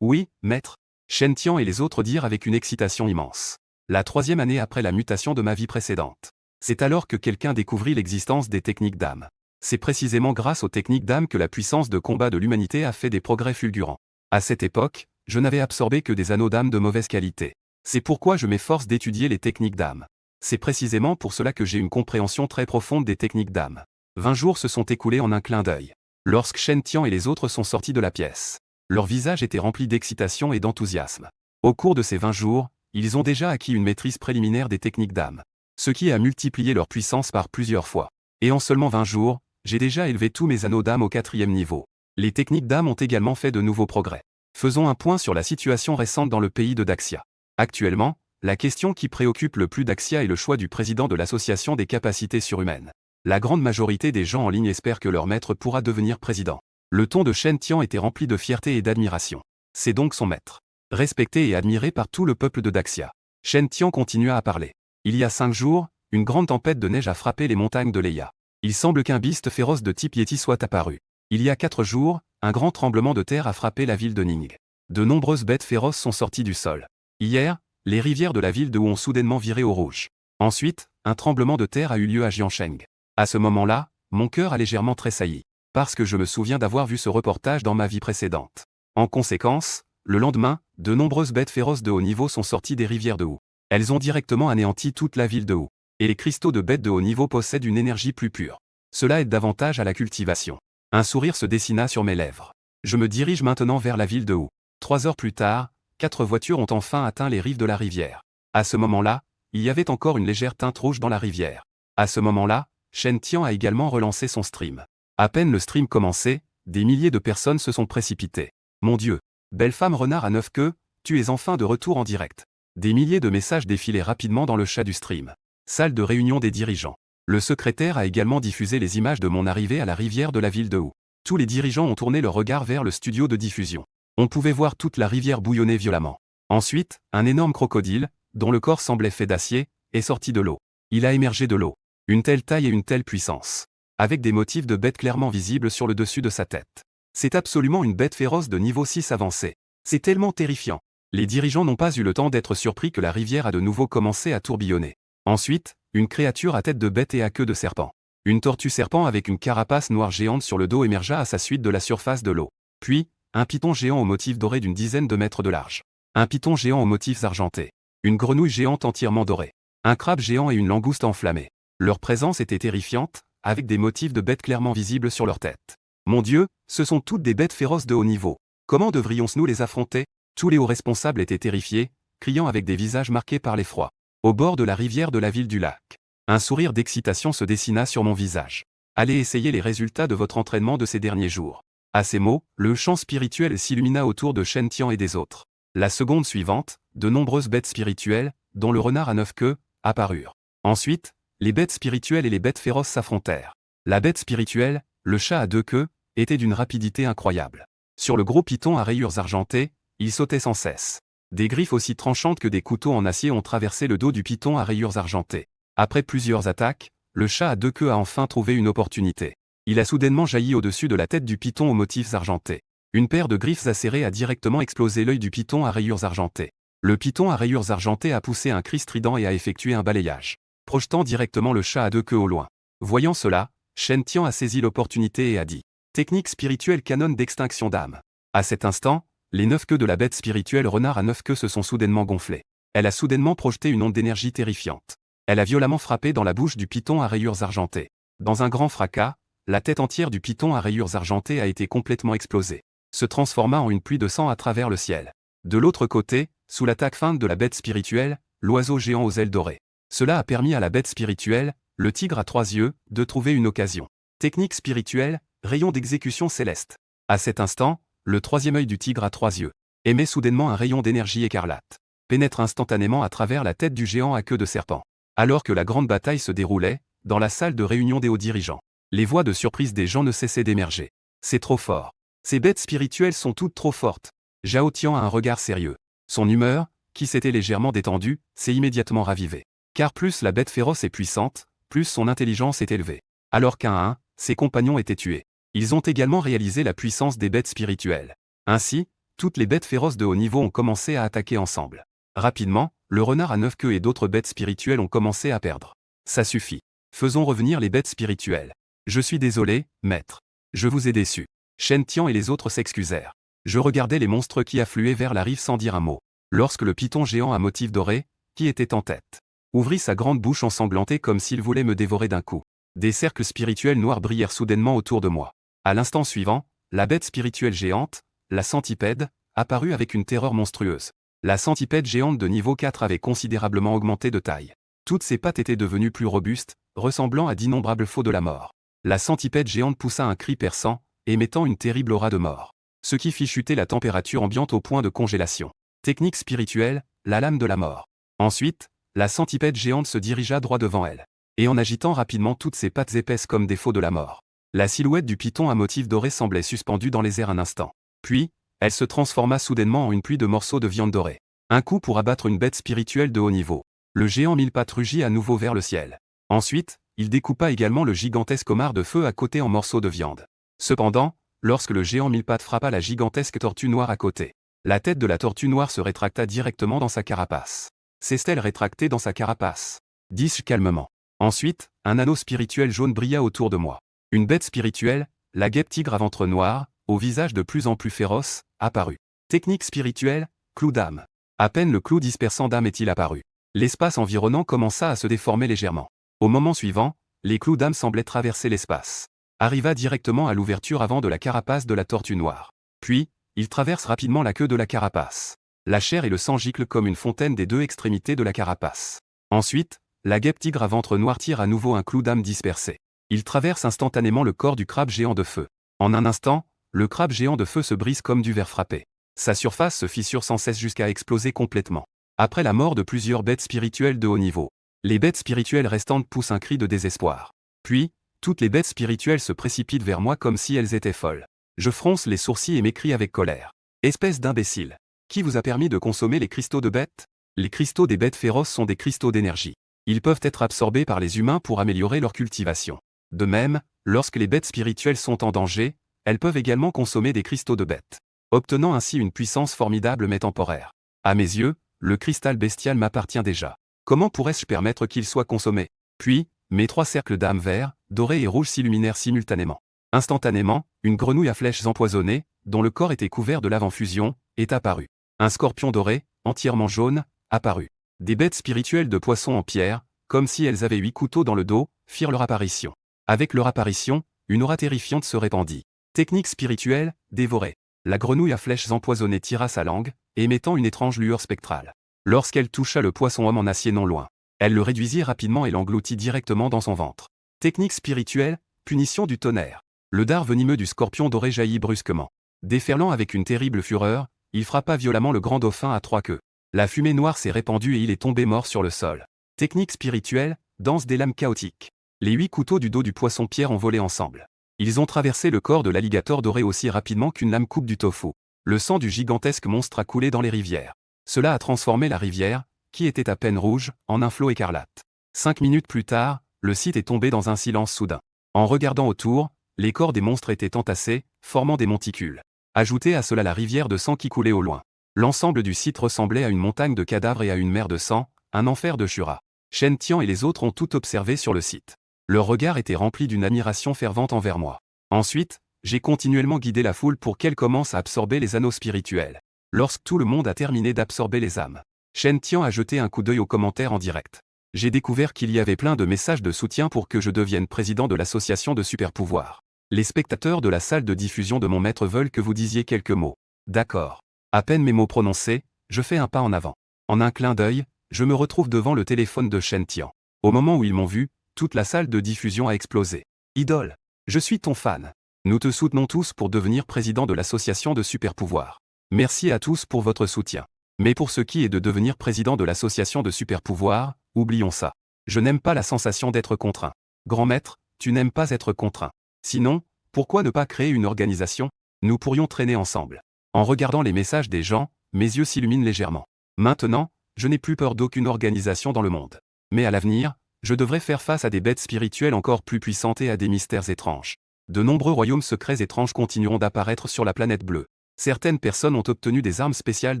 Oui, maître. Shen Tian et les autres dirent avec une excitation immense. La 3e année après la mutation de ma vie précédente. C'est alors que quelqu'un découvrit l'existence des techniques d'âme. C'est précisément grâce aux techniques d'âme que la puissance de combat de l'humanité a fait des progrès fulgurants. À cette époque, je n'avais absorbé que des anneaux d'âme de mauvaise qualité. C'est pourquoi je m'efforce d'étudier les techniques d'âme. C'est précisément pour cela que j'ai une compréhension très profonde des techniques d'âme. 20 jours se sont écoulés en un clin d'œil. Lorsque Shen Tian et les autres sont sortis de la pièce, leur visage était rempli d'excitation et d'enthousiasme. Au cours de ces 20 jours, ils ont déjà acquis une maîtrise préliminaire des techniques d'âme, ce qui a multiplié leur puissance par plusieurs fois. Et en seulement 20 jours, j'ai déjà élevé tous mes anneaux d'âme au 4e niveau. Les techniques d'âme ont également fait de nouveaux progrès. Faisons un point sur la situation récente dans le pays de Daxia. Actuellement, la question qui préoccupe le plus Daxia est le choix du président de l'association des capacités surhumaines. La grande majorité des gens en ligne espèrent que leur maître pourra devenir président. Le ton de Shen Tian était rempli de fierté et d'admiration. C'est donc son maître. Respecté et admiré par tout le peuple de Daxia. Shen Tian continua à parler. Il y a 5 jours, une grande tempête de neige a frappé les montagnes de Leia. Il semble qu'un beast féroce de type Yeti soit apparu. Il y a 4 jours, un grand tremblement de terre a frappé la ville de Ning. De nombreuses bêtes féroces sont sorties du sol. Hier, les rivières de la ville de Wu ont soudainement viré au rouge. Ensuite, un tremblement de terre a eu lieu à Jiansheng. À ce moment-là, mon cœur a légèrement tressailli, parce que je me souviens d'avoir vu ce reportage dans ma vie précédente. En conséquence, le lendemain, de nombreuses bêtes féroces de haut niveau sont sorties des rivières de Wu. Elles ont directement anéanti toute la ville de Wu. Et les cristaux de bêtes de haut niveau possèdent une énergie plus pure. Cela aide davantage à la cultivation. Un sourire se dessina sur mes lèvres. Je me dirige maintenant vers la ville de Wu. 3 heures plus tard, 4 voitures ont enfin atteint les rives de la rivière. À ce moment-là, il y avait encore une légère teinte rouge dans la rivière. À ce moment-là, Shen Tian a également relancé son stream. À peine le stream commencé, des milliers de personnes se sont précipitées. Mon Dieu! Belle femme renard à 9 queues, tu es enfin de retour en direct. Des milliers de messages défilaient rapidement dans le chat du stream. Salle de réunion des dirigeants. Le secrétaire a également diffusé les images de mon arrivée à la rivière de la ville de Wu. Tous les dirigeants ont tourné leur regard vers le studio de diffusion. On pouvait voir toute la rivière bouillonner violemment. Ensuite, un énorme crocodile, dont le corps semblait fait d'acier, est sorti de l'eau. Il a émergé de l'eau. Une telle taille et une telle puissance. Avec des motifs de bête clairement visibles sur le dessus de sa tête. C'est absolument une bête féroce de niveau 6 avancé. C'est tellement terrifiant. Les dirigeants n'ont pas eu le temps d'être surpris que la rivière a de nouveau commencé à tourbillonner. Ensuite, une créature à tête de bête et à queue de serpent. Une tortue serpent avec une carapace noire géante sur le dos émergea à sa suite de la surface de l'eau. Puis, un python géant au motif doré d'une dizaine de mètres de large. Un python géant aux motifs argentés. Une grenouille géante entièrement dorée. Un crabe géant et une langouste enflammée. Leur présence était terrifiante, avec des motifs de bêtes clairement visibles sur leur tête. Mon Dieu, ce sont toutes des bêtes féroces de haut niveau. Comment devrions-nous les affronter? Tous les hauts responsables étaient terrifiés, criant avec des visages marqués par l'effroi. Au bord de la rivière de la ville du lac. Un sourire d'excitation se dessina sur mon visage. Allez essayer les résultats de votre entraînement de ces derniers jours. À ces mots, le champ spirituel s'illumina autour de Shen Tian et des autres. La seconde suivante, de nombreuses bêtes spirituelles, dont le renard à 9 queues, apparurent. Ensuite, les bêtes spirituelles et les bêtes féroces s'affrontèrent. La bête spirituelle, le chat à 2 queues, était d'une rapidité incroyable. Sur le gros python à rayures argentées, il sautait sans cesse. Des griffes aussi tranchantes que des couteaux en acier ont traversé le dos du python à rayures argentées. Après plusieurs attaques, le chat à 2 queues a enfin trouvé une opportunité. Il a soudainement jailli au-dessus de la tête du python aux motifs argentés. Une paire de griffes acérées a directement explosé l'œil du python à rayures argentées. Le python à rayures argentées a poussé un cri strident et a effectué un balayage, projetant directement le chat à 2 queues au loin. Voyant cela, Shen Tian a saisi l'opportunité et a dit « Technique spirituelle canon d'extinction d'âme ». À cet instant, les 9 queues de la bête spirituelle renard à 9 queues se sont soudainement gonflées. Elle a soudainement projeté une onde d'énergie terrifiante. Elle a violemment frappé dans la bouche du python à rayures argentées. Dans un grand fracas, la tête entière du python à rayures argentées a été complètement explosée, se transforma en une pluie de sang à travers le ciel. De l'autre côté, sous l'attaque feinte de la bête spirituelle, l'oiseau géant aux ailes dorées. Cela a permis à la bête spirituelle, le tigre à 3 yeux, de trouver une occasion. Technique spirituelle, rayon d'exécution céleste. À cet instant, le troisième œil du tigre à 3 yeux, émet soudainement un rayon d'énergie écarlate, pénètre instantanément à travers la tête du géant à queue de serpent. Alors que la grande bataille se déroulait, dans la salle de réunion des hauts dirigeants, les voix de surprise des gens ne cessaient d'émerger. C'est trop fort. Ces bêtes spirituelles sont toutes trop fortes. Zhao Tian a un regard sérieux. Son humeur, qui s'était légèrement détendue, s'est immédiatement ravivée. Car plus la bête féroce est puissante, plus son intelligence est élevée. Alors qu'un à un, ses compagnons étaient tués. Ils ont également réalisé la puissance des bêtes spirituelles. Ainsi, toutes les bêtes féroces de haut niveau ont commencé à attaquer ensemble. Rapidement, le renard à 9 queues et d'autres bêtes spirituelles ont commencé à perdre. Ça suffit. Faisons revenir les bêtes spirituelles. Je suis désolé, maître. Je vous ai déçu. Shen Tian et les autres s'excusèrent. Je regardais les monstres qui affluaient vers la rive sans dire un mot. Lorsque le python géant à motif doré, qui était en tête, ouvrit sa grande bouche ensanglantée comme s'il voulait me dévorer d'un coup. Des cercles spirituels noirs brillèrent soudainement autour de moi. À l'instant suivant, la bête spirituelle géante, la centipède, apparut avec une terreur monstrueuse. La centipède géante de niveau 4 avait considérablement augmenté de taille. Toutes ses pattes étaient devenues plus robustes, ressemblant à d'innombrables faux de la mort. La centipède géante poussa un cri perçant, émettant une terrible aura de mort, ce qui fit chuter la température ambiante au point de congélation. Technique spirituelle, la lame de la mort. Ensuite, la centipède géante se dirigea droit devant elle, et en agitant rapidement toutes ses pattes épaisses comme des faux de la mort. La silhouette du python à motif doré semblait suspendue dans les airs un instant. Puis, elle se transforma soudainement en une pluie de morceaux de viande dorée. Un coup pour abattre une bête spirituelle de haut niveau. Le géant mille pattes rugit à nouveau vers le ciel. Ensuite, il découpa également le gigantesque homard de feu à côté en morceaux de viande. Cependant, lorsque le géant mille pattes frappa la gigantesque tortue noire à côté, la tête de la tortue noire se rétracta directement dans sa carapace. S'est-elle rétractée dans sa carapace? Dis-je calmement. Ensuite, un anneau spirituel jaune brilla autour de moi. Une bête spirituelle, la guêpe tigre à ventre noir, au visage de plus en plus féroce, apparut. Technique spirituelle, clou d'âme. À peine le clou dispersant d'âme est-il apparu. L'espace environnant commença à se déformer légèrement. Au moment suivant, les clous d'âme semblaient traverser l'espace. Arriva directement à l'ouverture avant de la carapace de la tortue noire. Puis, il traverse rapidement la queue de la carapace. La chair et le sang giclent comme une fontaine des deux extrémités de la carapace. Ensuite, la guêpe tigre à ventre noir tire à nouveau un clou d'âme dispersé. Il traverse instantanément le corps du crabe géant de feu. En un instant, le crabe géant de feu se brise comme du verre frappé. Sa surface se fissure sans cesse jusqu'à exploser complètement. Après la mort de plusieurs bêtes spirituelles de haut niveau, les bêtes spirituelles restantes poussent un cri de désespoir. Puis, toutes les bêtes spirituelles se précipitent vers moi comme si elles étaient folles. Je fronce les sourcils et m'écrie avec colère. Espèce d'imbécile. Qui vous a permis de consommer les cristaux de bêtes? Les cristaux des bêtes féroces sont des cristaux d'énergie. Ils peuvent être absorbés par les humains pour améliorer leur cultivation. De même, lorsque les bêtes spirituelles sont en danger, elles peuvent également consommer des cristaux de bêtes, obtenant ainsi une puissance formidable mais temporaire. À mes yeux, le cristal bestial m'appartient déjà. Comment pourrais-je permettre qu'il soit consommé? Puis, mes 3 cercles d'âme verts, dorés et rouges s'illuminèrent simultanément. Instantanément, une grenouille à flèches empoisonnées, dont le corps était couvert de lave en fusion, est apparue. Un scorpion doré, entièrement jaune, apparut. Des bêtes spirituelles de poissons en pierre, comme si elles avaient 8 couteaux dans le dos, firent leur apparition. Avec leur apparition, une aura terrifiante se répandit. Technique spirituelle, dévorée. La grenouille à flèches empoisonnées tira sa langue, émettant une étrange lueur spectrale. Lorsqu'elle toucha le poisson-homme en acier non loin, elle le réduisit rapidement et l'engloutit directement dans son ventre. Technique spirituelle, punition du tonnerre. Le dard venimeux du scorpion doré jaillit brusquement. Déferlant avec une terrible fureur, il frappa violemment le grand dauphin à 3 queues. La fumée noire s'est répandue et il est tombé mort sur le sol. Technique spirituelle, danse des lames chaotiques. Les 8 couteaux du dos du poisson-pierre ont volé ensemble. Ils ont traversé le corps de l'alligator doré aussi rapidement qu'une lame coupe du tofu. Le sang du gigantesque monstre a coulé dans les rivières. Cela a transformé la rivière, qui était à peine rouge, en un flot écarlate. 5 minutes plus tard, le site est tombé dans un silence soudain. En regardant autour, les corps des monstres étaient entassés, formant des monticules. Ajoutez à cela la rivière de sang qui coulait au loin. L'ensemble du site ressemblait à une montagne de cadavres et à une mer de sang, un enfer de Shura. Shen Tian et les autres ont tout observé sur le site. Leur regard était rempli d'une admiration fervente envers moi. Ensuite, j'ai continuellement guidé la foule pour qu'elle commence à absorber les anneaux spirituels. Lorsque tout le monde a terminé d'absorber les âmes, Shen Tian a jeté un coup d'œil aux commentaires en direct. J'ai découvert qu'il y avait plein de messages de soutien pour que je devienne président de l'association de super-pouvoirs. Les spectateurs de la salle de diffusion de mon maître veulent que vous disiez quelques mots. D'accord. À peine mes mots prononcés, je fais un pas en avant. En un clin d'œil, je me retrouve devant le téléphone de Shen Tian. Au moment où ils m'ont vu, toute la salle de diffusion a explosé. Idole, je suis ton fan. Nous te soutenons tous pour devenir président de l'association de super pouvoirs. Merci à tous pour votre soutien. Mais pour ce qui est de devenir président de l'association de super pouvoirs, oublions ça. Je n'aime pas la sensation d'être contraint. Grand maître, tu n'aimes pas être contraint. Sinon, pourquoi ne pas créer une organisation? Nous pourrions traîner ensemble. En regardant les messages des gens, mes yeux s'illuminent légèrement. Maintenant, je n'ai plus peur d'aucune organisation dans le monde. Mais à l'avenir, je devrais faire face à des bêtes spirituelles encore plus puissantes et à des mystères étranges. De nombreux royaumes secrets étranges continueront d'apparaître sur la planète bleue. Certaines personnes ont obtenu des armes spéciales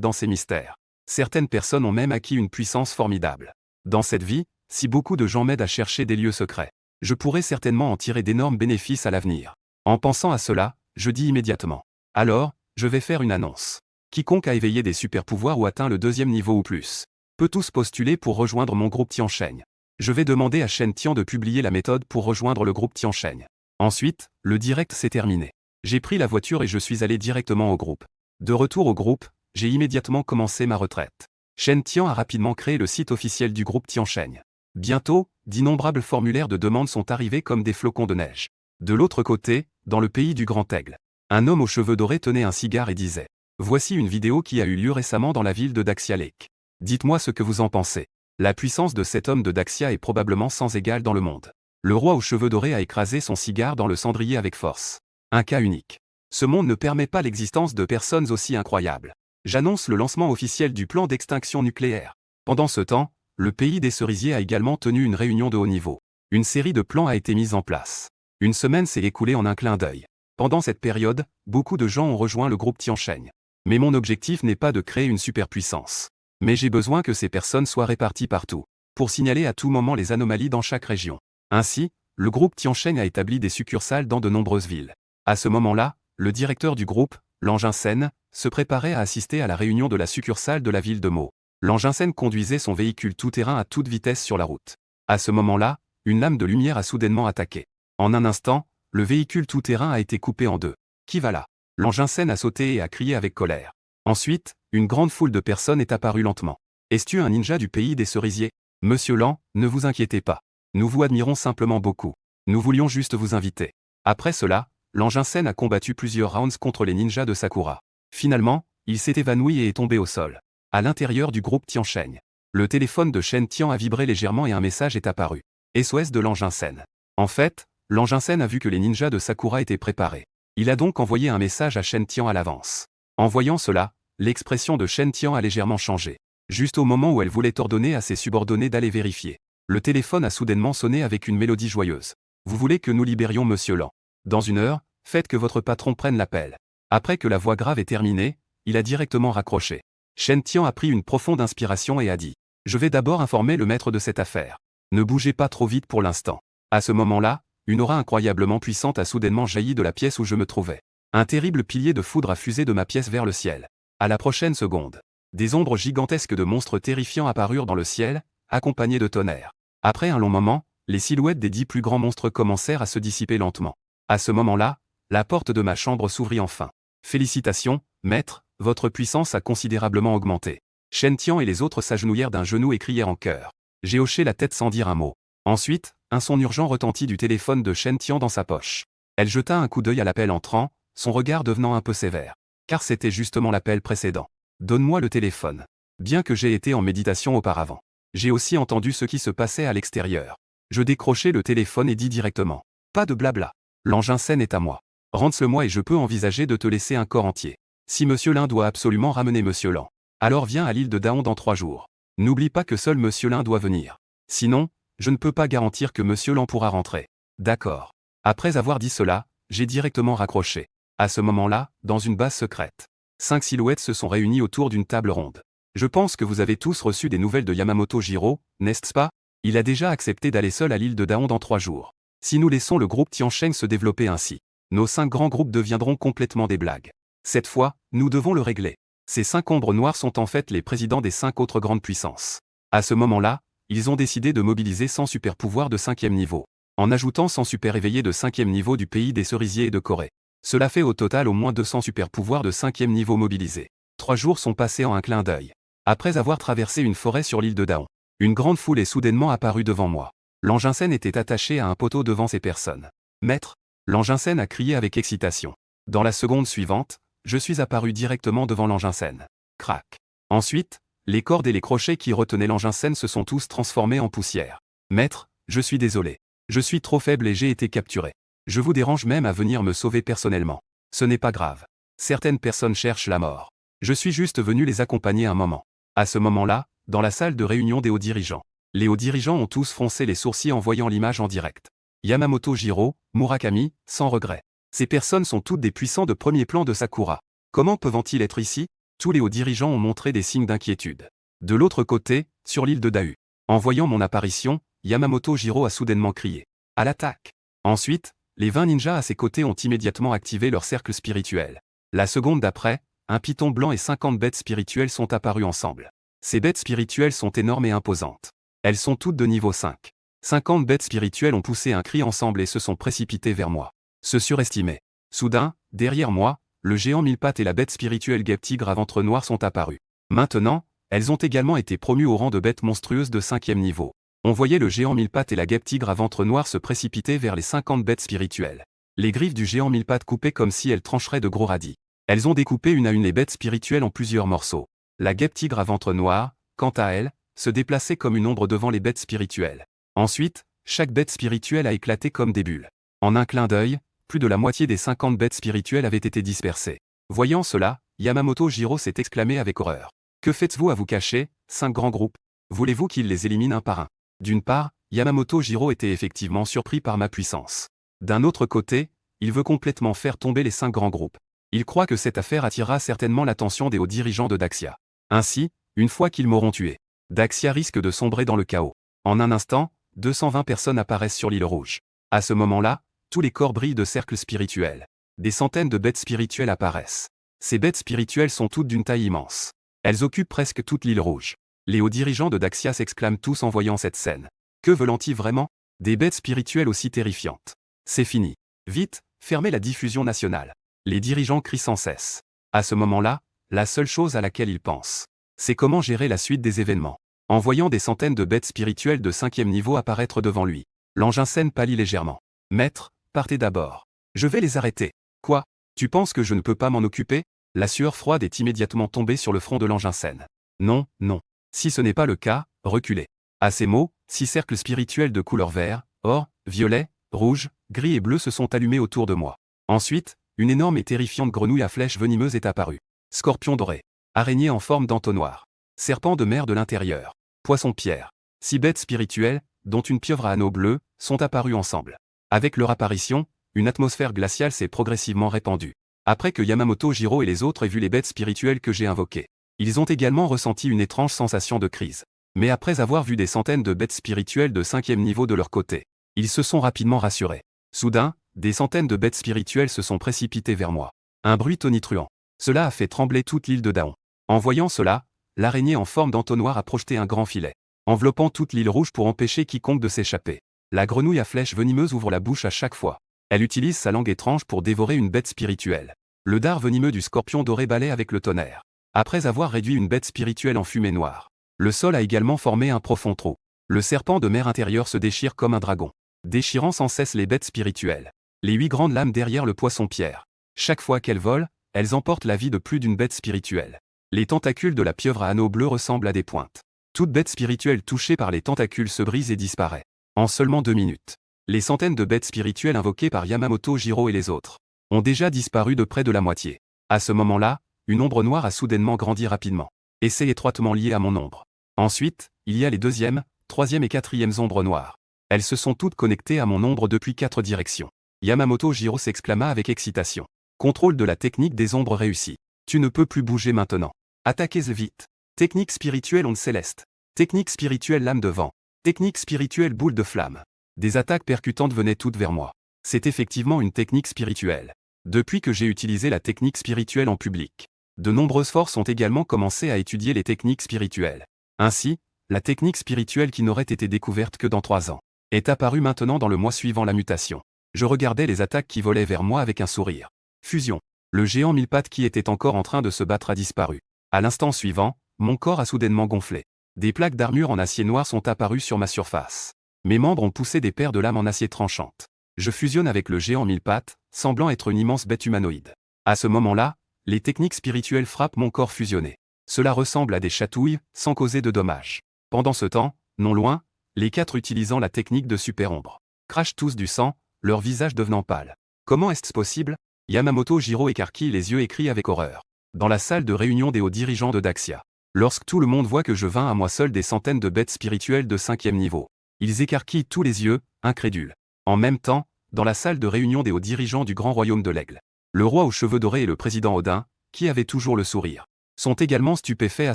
dans ces mystères. Certaines personnes ont même acquis une puissance formidable. Dans cette vie, si beaucoup de gens m'aident à chercher des lieux secrets, je pourrai certainement en tirer d'énormes bénéfices à l'avenir. En pensant à cela, je dis immédiatement. Alors, je vais faire une annonce. Quiconque a éveillé des super-pouvoirs ou atteint le 2e niveau ou plus, peut tous postuler pour rejoindre mon groupe Tiansheng. Je vais demander à Shen Tian de publier la méthode pour rejoindre le groupe Tiansheng. Ensuite, le direct s'est terminé. J'ai pris la voiture et je suis allé directement au groupe. De retour au groupe, j'ai immédiatement commencé ma retraite. Shen Tian a rapidement créé le site officiel du groupe Tiansheng. Bientôt, d'innombrables formulaires de demande sont arrivés comme des flocons de neige. De l'autre côté, dans le pays du Grand Aigle, un homme aux cheveux dorés tenait un cigare et disait « Voici une vidéo qui a eu lieu récemment dans la ville de Daxia Lake. Dites-moi ce que vous en pensez. La puissance de cet homme de Daxia est probablement sans égale dans le monde. Le roi aux cheveux dorés a écrasé son cigare dans le cendrier avec force. Un cas unique. Ce monde ne permet pas l'existence de personnes aussi incroyables. J'annonce le lancement officiel du plan d'extinction nucléaire. » Pendant ce temps, le pays des cerisiers a également tenu une réunion de haut niveau. Une série de plans a été mise en place. Une semaine s'est écoulée en un clin d'œil. Pendant cette période, beaucoup de gens ont rejoint le groupe Tiansheng. Mais mon objectif n'est pas de créer une superpuissance. Mais j'ai besoin que ces personnes soient réparties partout, pour signaler à tout moment les anomalies dans chaque région. Ainsi, le groupe Tiansheng a établi des succursales dans de nombreuses villes. À ce moment-là, le directeur du groupe, Langin Sen, se préparait à assister à la réunion de la succursale de la ville de Meaux. Langin Sen conduisait son véhicule tout-terrain à toute vitesse sur la route. À ce moment-là, une lame de lumière a soudainement attaqué. En un instant, le véhicule tout-terrain a été coupé en deux. Qui va là? Langin Sen a sauté et a crié avec colère. Ensuite, une grande foule de personnes est apparue lentement. Es-tu un ninja du pays des cerisiers? Monsieur Lan, ne vous inquiétez pas. Nous vous admirons simplement beaucoup. Nous voulions juste vous inviter. Après cela, Langin Sen a combattu plusieurs rounds contre les ninjas de Sakura. Finalement, il s'est évanoui et est tombé au sol. À l'intérieur du groupe Tiansheng, le téléphone de Shen Tian a vibré légèrement et un message est apparu. SOS de Langin Sen. En fait, Langin Sen a vu que les ninjas de Sakura étaient préparés. Il a donc envoyé un message à Shen Tian à l'avance. En voyant cela, l'expression de Shen Tian a légèrement changé. Juste au moment où elle voulait ordonner à ses subordonnés d'aller vérifier, le téléphone a soudainement sonné avec une mélodie joyeuse. Vous voulez que nous libérions Monsieur Lan? Dans une heure, faites que votre patron prenne l'appel. Après que la voix grave est terminée, il a directement raccroché. Shen Tian a pris une profonde inspiration et a dit « Je vais d'abord informer le maître de cette affaire. Ne bougez pas trop vite pour l'instant. » À ce moment-là, une aura incroyablement puissante a soudainement jailli de la pièce où je me trouvais. Un terrible pilier de foudre a fusé de ma pièce vers le ciel. À la prochaine seconde, des ombres gigantesques de monstres terrifiants apparurent dans le ciel, accompagnés de tonnerre. Après un long moment, les silhouettes des 10 plus grands monstres commencèrent à se dissiper lentement. À ce moment-là, la porte de ma chambre s'ouvrit enfin. Félicitations, maître, votre puissance a considérablement augmenté. Shen Tian et les autres s'agenouillèrent d'un genou et crièrent en chœur. J'ai hoché la tête sans dire un mot. Ensuite, un son urgent retentit du téléphone de Shen Tian dans sa poche. Elle jeta un coup d'œil à l'appel entrant, son regard devenant un peu sévère. Car c'était justement l'appel précédent. Donne-moi le téléphone. Bien que j'ai été en méditation auparavant, j'ai aussi entendu ce qui se passait à l'extérieur. Je décrochai le téléphone et dis directement. Pas de blabla. Langin Sen est à moi. Rends-le-moi et je peux envisager de te laisser un corps entier. Si Monsieur Lin doit absolument ramener Monsieur Lan, alors viens à l'île de Daon dans 3 jours. N'oublie pas que seul Monsieur Lin doit venir. Sinon, je ne peux pas garantir que Monsieur Lan pourra rentrer. D'accord. Après avoir dit cela, j'ai directement raccroché. À ce moment-là, dans une base secrète, 5 silhouettes se sont réunies autour d'une table ronde. Je pense que vous avez tous reçu des nouvelles de Yamamoto Jiro, n'est-ce pas? Il a déjà accepté d'aller seul à l'île de Daon dans 3 jours. Si nous laissons le groupe Tiansheng se développer ainsi, nos 5 grands groupes deviendront complètement des blagues. Cette fois, nous devons le régler. Ces 5 ombres noires sont en fait les présidents des 5 autres grandes puissances. À ce moment-là, ils ont décidé de mobiliser 100 super pouvoirs de 5e niveau, en ajoutant 100 super éveillés de 5e niveau du pays des cerisiers et de Corée. Cela fait au total au moins 200 super pouvoirs de 5e niveau mobilisés. 3 jours sont passés en un clin d'œil. Après avoir traversé une forêt sur l'île de Daon, une grande foule est soudainement apparue devant moi. Langin Sen était attaché à un poteau devant ces personnes. Maître, L'engin scène a crié avec excitation. Dans la seconde suivante, je suis apparu directement devant l'engin scène. Crac. Ensuite, les cordes et les crochets qui retenaient l'engin scène se sont tous transformés en poussière. Maître, je suis désolé. Je suis trop faible et j'ai été capturé. Je vous dérange même à venir me sauver personnellement. Ce n'est pas grave. Certaines personnes cherchent la mort. Je suis juste venu les accompagner un moment. À ce moment-là, dans la salle de réunion des hauts dirigeants, les hauts dirigeants ont tous froncé les sourcils en voyant l'image en direct. Yamamoto Jiro, Murakami, sans regret. Ces personnes sont toutes des puissants de premier plan de Sakura. Comment peuvent-ils être ici? Tous les hauts dirigeants ont montré des signes d'inquiétude. De l'autre côté, sur l'île de Dahu. En voyant mon apparition, Yamamoto Jiro a soudainement crié. À l'attaque! Ensuite, les 20 ninjas à ses côtés ont immédiatement activé leur cercle spirituel. La seconde d'après, un python blanc et 50 bêtes spirituelles sont apparues ensemble. Ces bêtes spirituelles sont énormes et imposantes. Elles sont toutes de niveau 5. 50 bêtes spirituelles ont poussé un cri ensemble et se sont précipitées vers moi. Se surestimer. Soudain, derrière moi, le géant mille pattes et la bête spirituelle guêpe tigre à ventre noir sont apparus. Maintenant, elles ont également été promues au rang de bêtes monstrueuses de 5e niveau. On voyait le géant mille pattes et la guêpe tigre à ventre noir se précipiter vers les 50 bêtes spirituelles. Les griffes du géant mille pattes coupaient comme si elles trancheraient de gros radis. Elles ont découpé une à une les bêtes spirituelles en plusieurs morceaux. La guêpe tigre à ventre noir, quant à elle, se déplaçait comme une ombre devant les bêtes spirituelles. Ensuite, chaque bête spirituelle a éclaté comme des bulles. En un clin d'œil, plus de la moitié des 50 bêtes spirituelles avaient été dispersées. Voyant cela, Yamamoto Jiro s'est exclamé avec horreur. Que faites-vous à vous cacher, 5 grands groupes? Voulez-vous qu'il les élimine un par un? D'une part, Yamamoto Jiro était effectivement surpris par ma puissance. D'un autre côté, il veut complètement faire tomber les 5 grands groupes. Il croit que cette affaire attirera certainement l'attention des hauts dirigeants de Daxia. Ainsi, une fois qu'ils m'auront tué, Daxia risque de sombrer dans le chaos. En un instant, 220 personnes apparaissent sur l'île rouge. À ce moment-là, tous les corps brillent de cercles spirituels. Des centaines de bêtes spirituelles apparaissent. Ces bêtes spirituelles sont toutes d'une taille immense. Elles occupent presque toute l'île rouge. Les hauts dirigeants de Daxia s'exclament tous en voyant cette scène. Que veulent-ils vraiment? Des bêtes spirituelles aussi terrifiantes. C'est fini. Vite, fermez la diffusion nationale. Les dirigeants crient sans cesse. À ce moment-là, la seule chose à laquelle ils pensent, c'est comment gérer la suite des événements. En voyant des centaines de bêtes spirituelles de 5e niveau apparaître devant lui, l'engin scène pâlit légèrement. Maître, partez d'abord. Je vais les arrêter. Quoi? Tu penses que je ne peux pas m'en occuper? La sueur froide est immédiatement tombée sur le front de l'engin scène. Non, non. Si ce n'est pas le cas, reculez. À ces mots, 6 cercles spirituels de couleur vert, or, violet, rouge, gris et bleu se sont allumés autour de moi. Ensuite, une énorme et terrifiante grenouille à flèches venimeuses est apparue. Scorpion doré. Araignée en forme d'entonnoir. Serpent de mer de l'intérieur. Poisson-pierre. 6 bêtes spirituelles, dont une pieuvre à anneaux bleus, sont apparues ensemble. Avec leur apparition, une atmosphère glaciale s'est progressivement répandue. Après que Yamamoto Jiro et les autres aient vu les bêtes spirituelles que j'ai invoquées, ils ont également ressenti une étrange sensation de crise. Mais après avoir vu des centaines de bêtes spirituelles de 5e niveau de leur côté, ils se sont rapidement rassurés. Soudain, des centaines de bêtes spirituelles se sont précipitées vers moi. Un bruit tonitruant. Cela a fait trembler toute l'île de Daon. En voyant cela, l'araignée en forme d'entonnoir a projeté un grand filet, enveloppant toute l'île rouge pour empêcher quiconque de s'échapper. La grenouille à flèches venimeuses ouvre la bouche à chaque fois. Elle utilise sa langue étrange pour dévorer une bête spirituelle. Le dard venimeux du scorpion doré balaie avec le tonnerre. Après avoir réduit une bête spirituelle en fumée noire, le sol a également formé un profond trou. Le serpent de mer intérieur se déchire comme un dragon, déchirant sans cesse les bêtes spirituelles. Les 8 grandes lames derrière le poisson-pierre. Chaque fois qu'elles volent, elles emportent la vie de plus d'une bête spirituelle. Les tentacules de la pieuvre à anneaux bleus ressemblent à des pointes. Toute bête spirituelle touchée par les tentacules se brise et disparaît. En seulement 2 minutes, les centaines de bêtes spirituelles invoquées par Yamamoto Jiro et les autres ont déjà disparu de près de la moitié. À ce moment-là, une ombre noire a soudainement grandi rapidement, et c'est étroitement lié à mon ombre. Ensuite, il y a les 2e, 3e et 4e ombres noires. Elles se sont toutes connectées à mon ombre depuis 4 directions. Yamamoto Jiro s'exclama avec excitation. Contrôle de la technique des ombres réussi. Tu ne peux plus bouger maintenant. Attaquez vite. Technique spirituelle onde céleste. Technique spirituelle lame de vent. Technique spirituelle boule de flamme. Des attaques percutantes venaient toutes vers moi. C'est effectivement une technique spirituelle. Depuis que j'ai utilisé la technique spirituelle en public, de nombreuses forces ont également commencé à étudier les techniques spirituelles. Ainsi, la technique spirituelle qui n'aurait été découverte que dans 3 ans est apparue maintenant dans le mois suivant la mutation. Je regardais les attaques qui volaient vers moi avec un sourire. Fusion. Le géant mille pattes qui était encore en train de se battre a disparu. À l'instant suivant, mon corps a soudainement gonflé. Des plaques d'armure en acier noir sont apparues sur ma surface. Mes membres ont poussé des paires de lames en acier tranchantes. Je fusionne avec le géant mille pattes, semblant être une immense bête humanoïde. À ce moment-là, les techniques spirituelles frappent mon corps fusionné. Cela ressemble à des chatouilles, sans causer de dommages. Pendant ce temps, non loin, les 4 utilisant la technique de super-ombre crachent tous du sang, leur visage devenant pâle. Comment est-ce possible? Yamamoto Jiro écarquille les yeux et crie avec horreur. Dans la salle de réunion des hauts dirigeants de Daxia. Lorsque tout le monde voit que je vins à moi seul des centaines de bêtes spirituelles de 5e niveau. Ils écarquillent tous les yeux, incrédules. En même temps, dans la salle de réunion des hauts dirigeants du grand royaume de l'Aigle. Le roi aux cheveux dorés et le président Odin, qui avait toujours le sourire, sont également stupéfaits à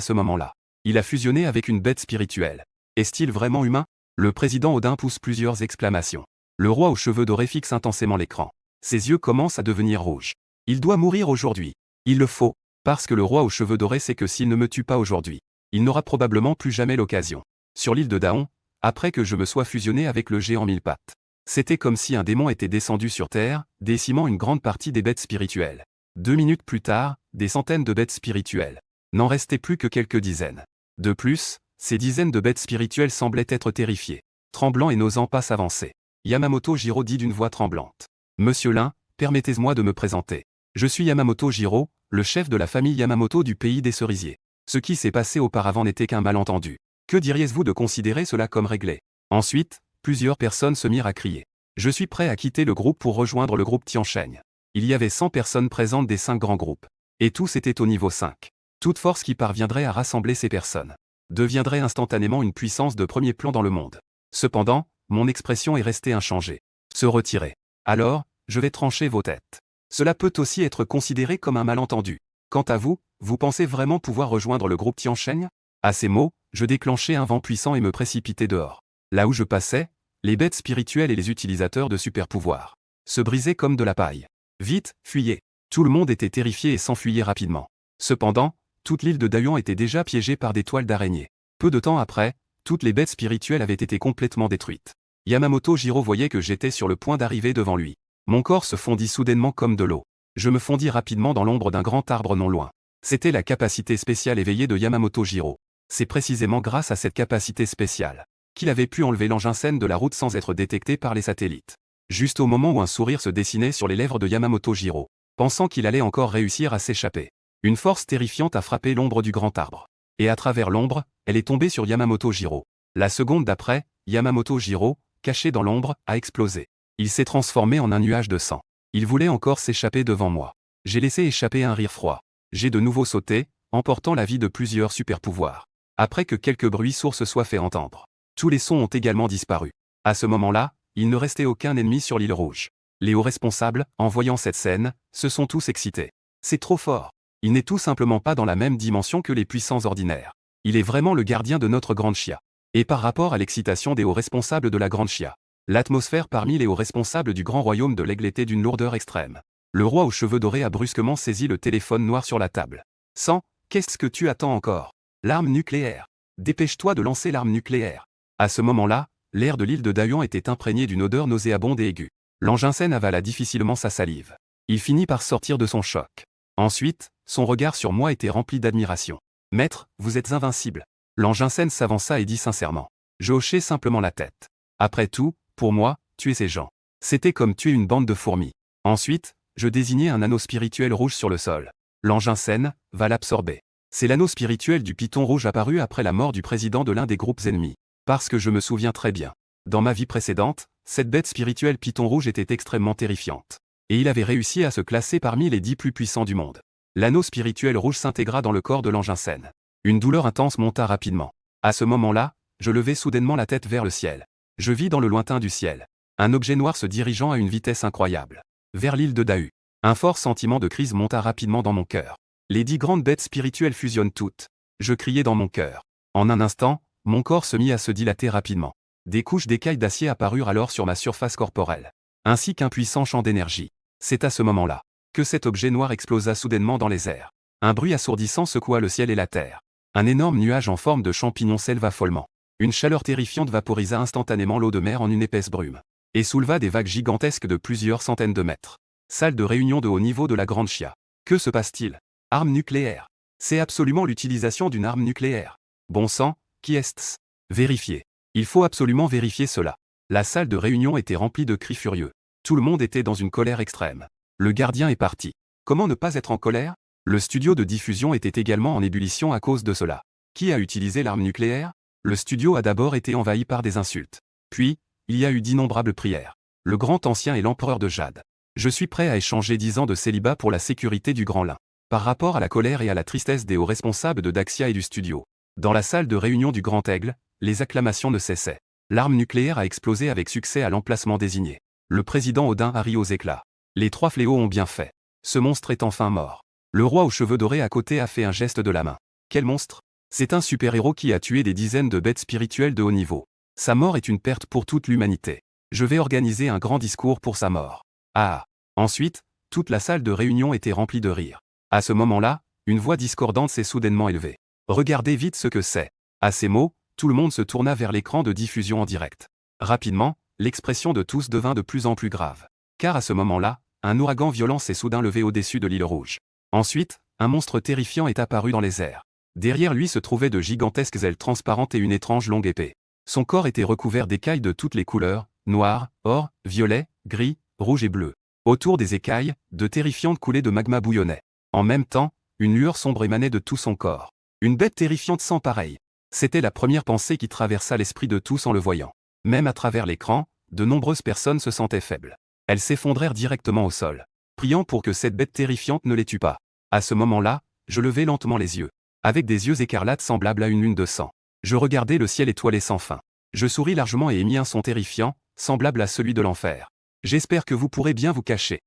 ce moment-là. Il a fusionné avec une bête spirituelle. Est-il vraiment humain? Le président Odin pousse plusieurs exclamations. Le roi aux cheveux dorés fixe intensément l'écran. Ses yeux commencent à devenir rouges. Il doit mourir aujourd'hui. Il le faut, parce que le roi aux cheveux dorés sait que s'il ne me tue pas aujourd'hui, il n'aura probablement plus jamais l'occasion. Sur l'île de Daon, après que je me sois fusionné avec le géant mille pattes. C'était comme si un démon était descendu sur Terre, décimant une grande partie des bêtes spirituelles. 2 minutes plus tard, des centaines de bêtes spirituelles. N'en restait plus que quelques dizaines. De plus, ces dizaines de bêtes spirituelles semblaient être terrifiées, tremblant et n'osant pas s'avancer. Yamamoto Jiro dit d'une voix tremblante. Monsieur Lin, permettez-moi de me présenter. Je suis Yamamoto Jiro, le chef de la famille Yamamoto du pays des cerisiers. Ce qui s'est passé auparavant n'était qu'un malentendu. Que diriez-vous de considérer cela comme réglé? Ensuite, plusieurs personnes se mirent à crier. Je suis prêt à quitter le groupe pour rejoindre le groupe Tiansheng. Il y avait 100 personnes présentes des 5 grands groupes. Et tous étaient au niveau 5. Toute force qui parviendrait à rassembler ces personnes deviendrait instantanément une puissance de premier plan dans le monde. Cependant, mon expression est restée inchangée. Se retirer. Alors, je vais trancher vos têtes. Cela peut aussi être considéré comme un malentendu. Quant à vous, vous pensez vraiment pouvoir rejoindre le groupe Tiansheng? À ces mots, je déclenchai un vent puissant et me précipitai dehors. Là où je passais, les bêtes spirituelles et les utilisateurs de super-pouvoirs se brisaient comme de la paille. Vite, fuyez. Tout le monde était terrifié et s'enfuyait rapidement. Cependant, toute l'île de Dayuan était déjà piégée par des toiles d'araignée. Peu de temps après, toutes les bêtes spirituelles avaient été complètement détruites. Yamamoto Jiro voyait que j'étais sur le point d'arriver devant lui. Mon corps se fondit soudainement comme de l'eau. Je me fondis rapidement dans l'ombre d'un grand arbre non loin. C'était la capacité spéciale éveillée de Yamamoto Jiro. C'est précisément grâce à cette capacité spéciale qu'il avait pu enlever l'engin scène de la route sans être détecté par les satellites. Juste au moment où un sourire se dessinait sur les lèvres de Yamamoto Jiro, pensant qu'il allait encore réussir à s'échapper. Une force terrifiante a frappé l'ombre du grand arbre. Et à travers l'ombre, elle est tombée sur Yamamoto Jiro. La seconde d'après, Yamamoto Jiro, caché dans l'ombre, a explosé. Il s'est transformé en un nuage de sang. Il voulait encore s'échapper devant moi. J'ai laissé échapper un rire froid. J'ai de nouveau sauté, emportant la vie de plusieurs super-pouvoirs. Après que quelques bruits sourds se soient fait entendre, tous les sons ont également disparu. À ce moment-là, il ne restait aucun ennemi sur l'île rouge. Les hauts responsables, en voyant cette scène, se sont tous excités. C'est trop fort. Il n'est tout simplement pas dans la même dimension que les puissants ordinaires. Il est vraiment le gardien de notre grande Chia. Et par rapport à l'excitation des hauts responsables de la grande Chia, l'atmosphère parmi les hauts responsables du grand royaume de l'Aigle était d'une lourdeur extrême. Le roi aux cheveux dorés a brusquement saisi le téléphone noir sur la table. Sans, qu'est-ce que tu attends encore? L'arme nucléaire. Dépêche-toi de lancer l'arme nucléaire. À ce moment-là, l'air de l'île de Dayuan était imprégné d'une odeur nauséabonde et aiguë. L'engin scène avala difficilement sa salive. Il finit par sortir de son choc. Ensuite, son regard sur moi était rempli d'admiration. Maître, vous êtes invincible. L'engin scène s'avança et dit sincèrement. Je hochai simplement la tête. Après tout, pour moi, tuer ces gens, c'était comme tuer une bande de fourmis. Ensuite, je désignai un anneau spirituel rouge sur le sol. L'engin scène va l'absorber. C'est l'anneau spirituel du python rouge apparu après la mort du président de l'un des groupes ennemis. Parce que je me souviens très bien. Dans ma vie précédente, cette bête spirituelle python rouge était extrêmement terrifiante. Et il avait réussi à se classer parmi les 10 plus puissants du monde. L'anneau spirituel rouge s'intégra dans le corps de l'engin scène. Une douleur intense monta rapidement. À ce moment-là, je levai soudainement la tête vers le ciel. Je vis dans le lointain du ciel un objet noir se dirigeant à une vitesse incroyable. Vers l'île de Dahu. Un fort sentiment de crise monta rapidement dans mon cœur. Les 10 grandes bêtes spirituelles fusionnent toutes. Je criai dans mon cœur. En un instant, mon corps se mit à se dilater rapidement. Des couches d'écailles d'acier apparurent alors sur ma surface corporelle. Ainsi qu'un puissant champ d'énergie. C'est à ce moment-là que cet objet noir explosa soudainement dans les airs. Un bruit assourdissant secoua le ciel et la terre. Un énorme nuage en forme de champignon s'éleva follement. Une chaleur terrifiante vaporisa instantanément l'eau de mer en une épaisse brume. Et souleva des vagues gigantesques de plusieurs centaines de mètres. Salle de réunion de haut niveau de la Grande Chia. Que se passe-t-il? Arme nucléaire. C'est absolument l'utilisation d'une arme nucléaire. Bon sang, qui est-ce? Vérifiez. Il faut absolument vérifier cela. La salle de réunion était remplie de cris furieux. Tout le monde était dans une colère extrême. Le gardien est parti. Comment ne pas être en colère? Le studio de diffusion était également en ébullition à cause de cela. Qui a utilisé l'arme nucléaire? Le studio a d'abord été envahi par des insultes. Puis, il y a eu d'innombrables prières. Le grand ancien est l'empereur de Jade. Je suis prêt à échanger 10 ans de célibat pour la sécurité du Grand Lin. Par rapport à la colère et à la tristesse des hauts responsables de Daxia et du studio. Dans la salle de réunion du Grand Aigle, les acclamations ne cessaient. L'arme nucléaire a explosé avec succès à l'emplacement désigné. Le président Odin a ri aux éclats. Les 3 fléaux ont bien fait. Ce monstre est enfin mort. Le roi aux cheveux dorés à côté a fait un geste de la main. Quel monstre? C'est un super-héros qui a tué des dizaines de bêtes spirituelles de haut niveau. Sa mort est une perte pour toute l'humanité. Je vais organiser un grand discours pour sa mort. Ah! Ensuite, toute la salle de réunion était remplie de rire. À ce moment-là, une voix discordante s'est soudainement élevée. Regardez vite ce que c'est. À ces mots, tout le monde se tourna vers l'écran de diffusion en direct. Rapidement, l'expression de tous devint de plus en plus grave. Car à ce moment-là, un ouragan violent s'est soudain levé au-dessus de l'île Rouge. Ensuite, un monstre terrifiant est apparu dans les airs. Derrière lui se trouvaient de gigantesques ailes transparentes et une étrange longue épée. Son corps était recouvert d'écailles de toutes les couleurs, noir, or, violet, gris, rouge et bleu. Autour des écailles, de terrifiantes coulées de magma bouillonnaient. En même temps, une lueur sombre émanait de tout son corps. Une bête terrifiante sans pareille. C'était la première pensée qui traversa l'esprit de tous en le voyant. Même à travers l'écran, de nombreuses personnes se sentaient faibles. Elles s'effondrèrent directement au sol, priant pour que cette bête terrifiante ne les tue pas. À ce moment-là, je levai lentement les yeux. Avec des yeux écarlates semblables à une lune de sang. Je regardai le ciel étoilé sans fin. Je souris largement et émis un son terrifiant, semblable à celui de l'enfer. J'espère que vous pourrez bien vous cacher.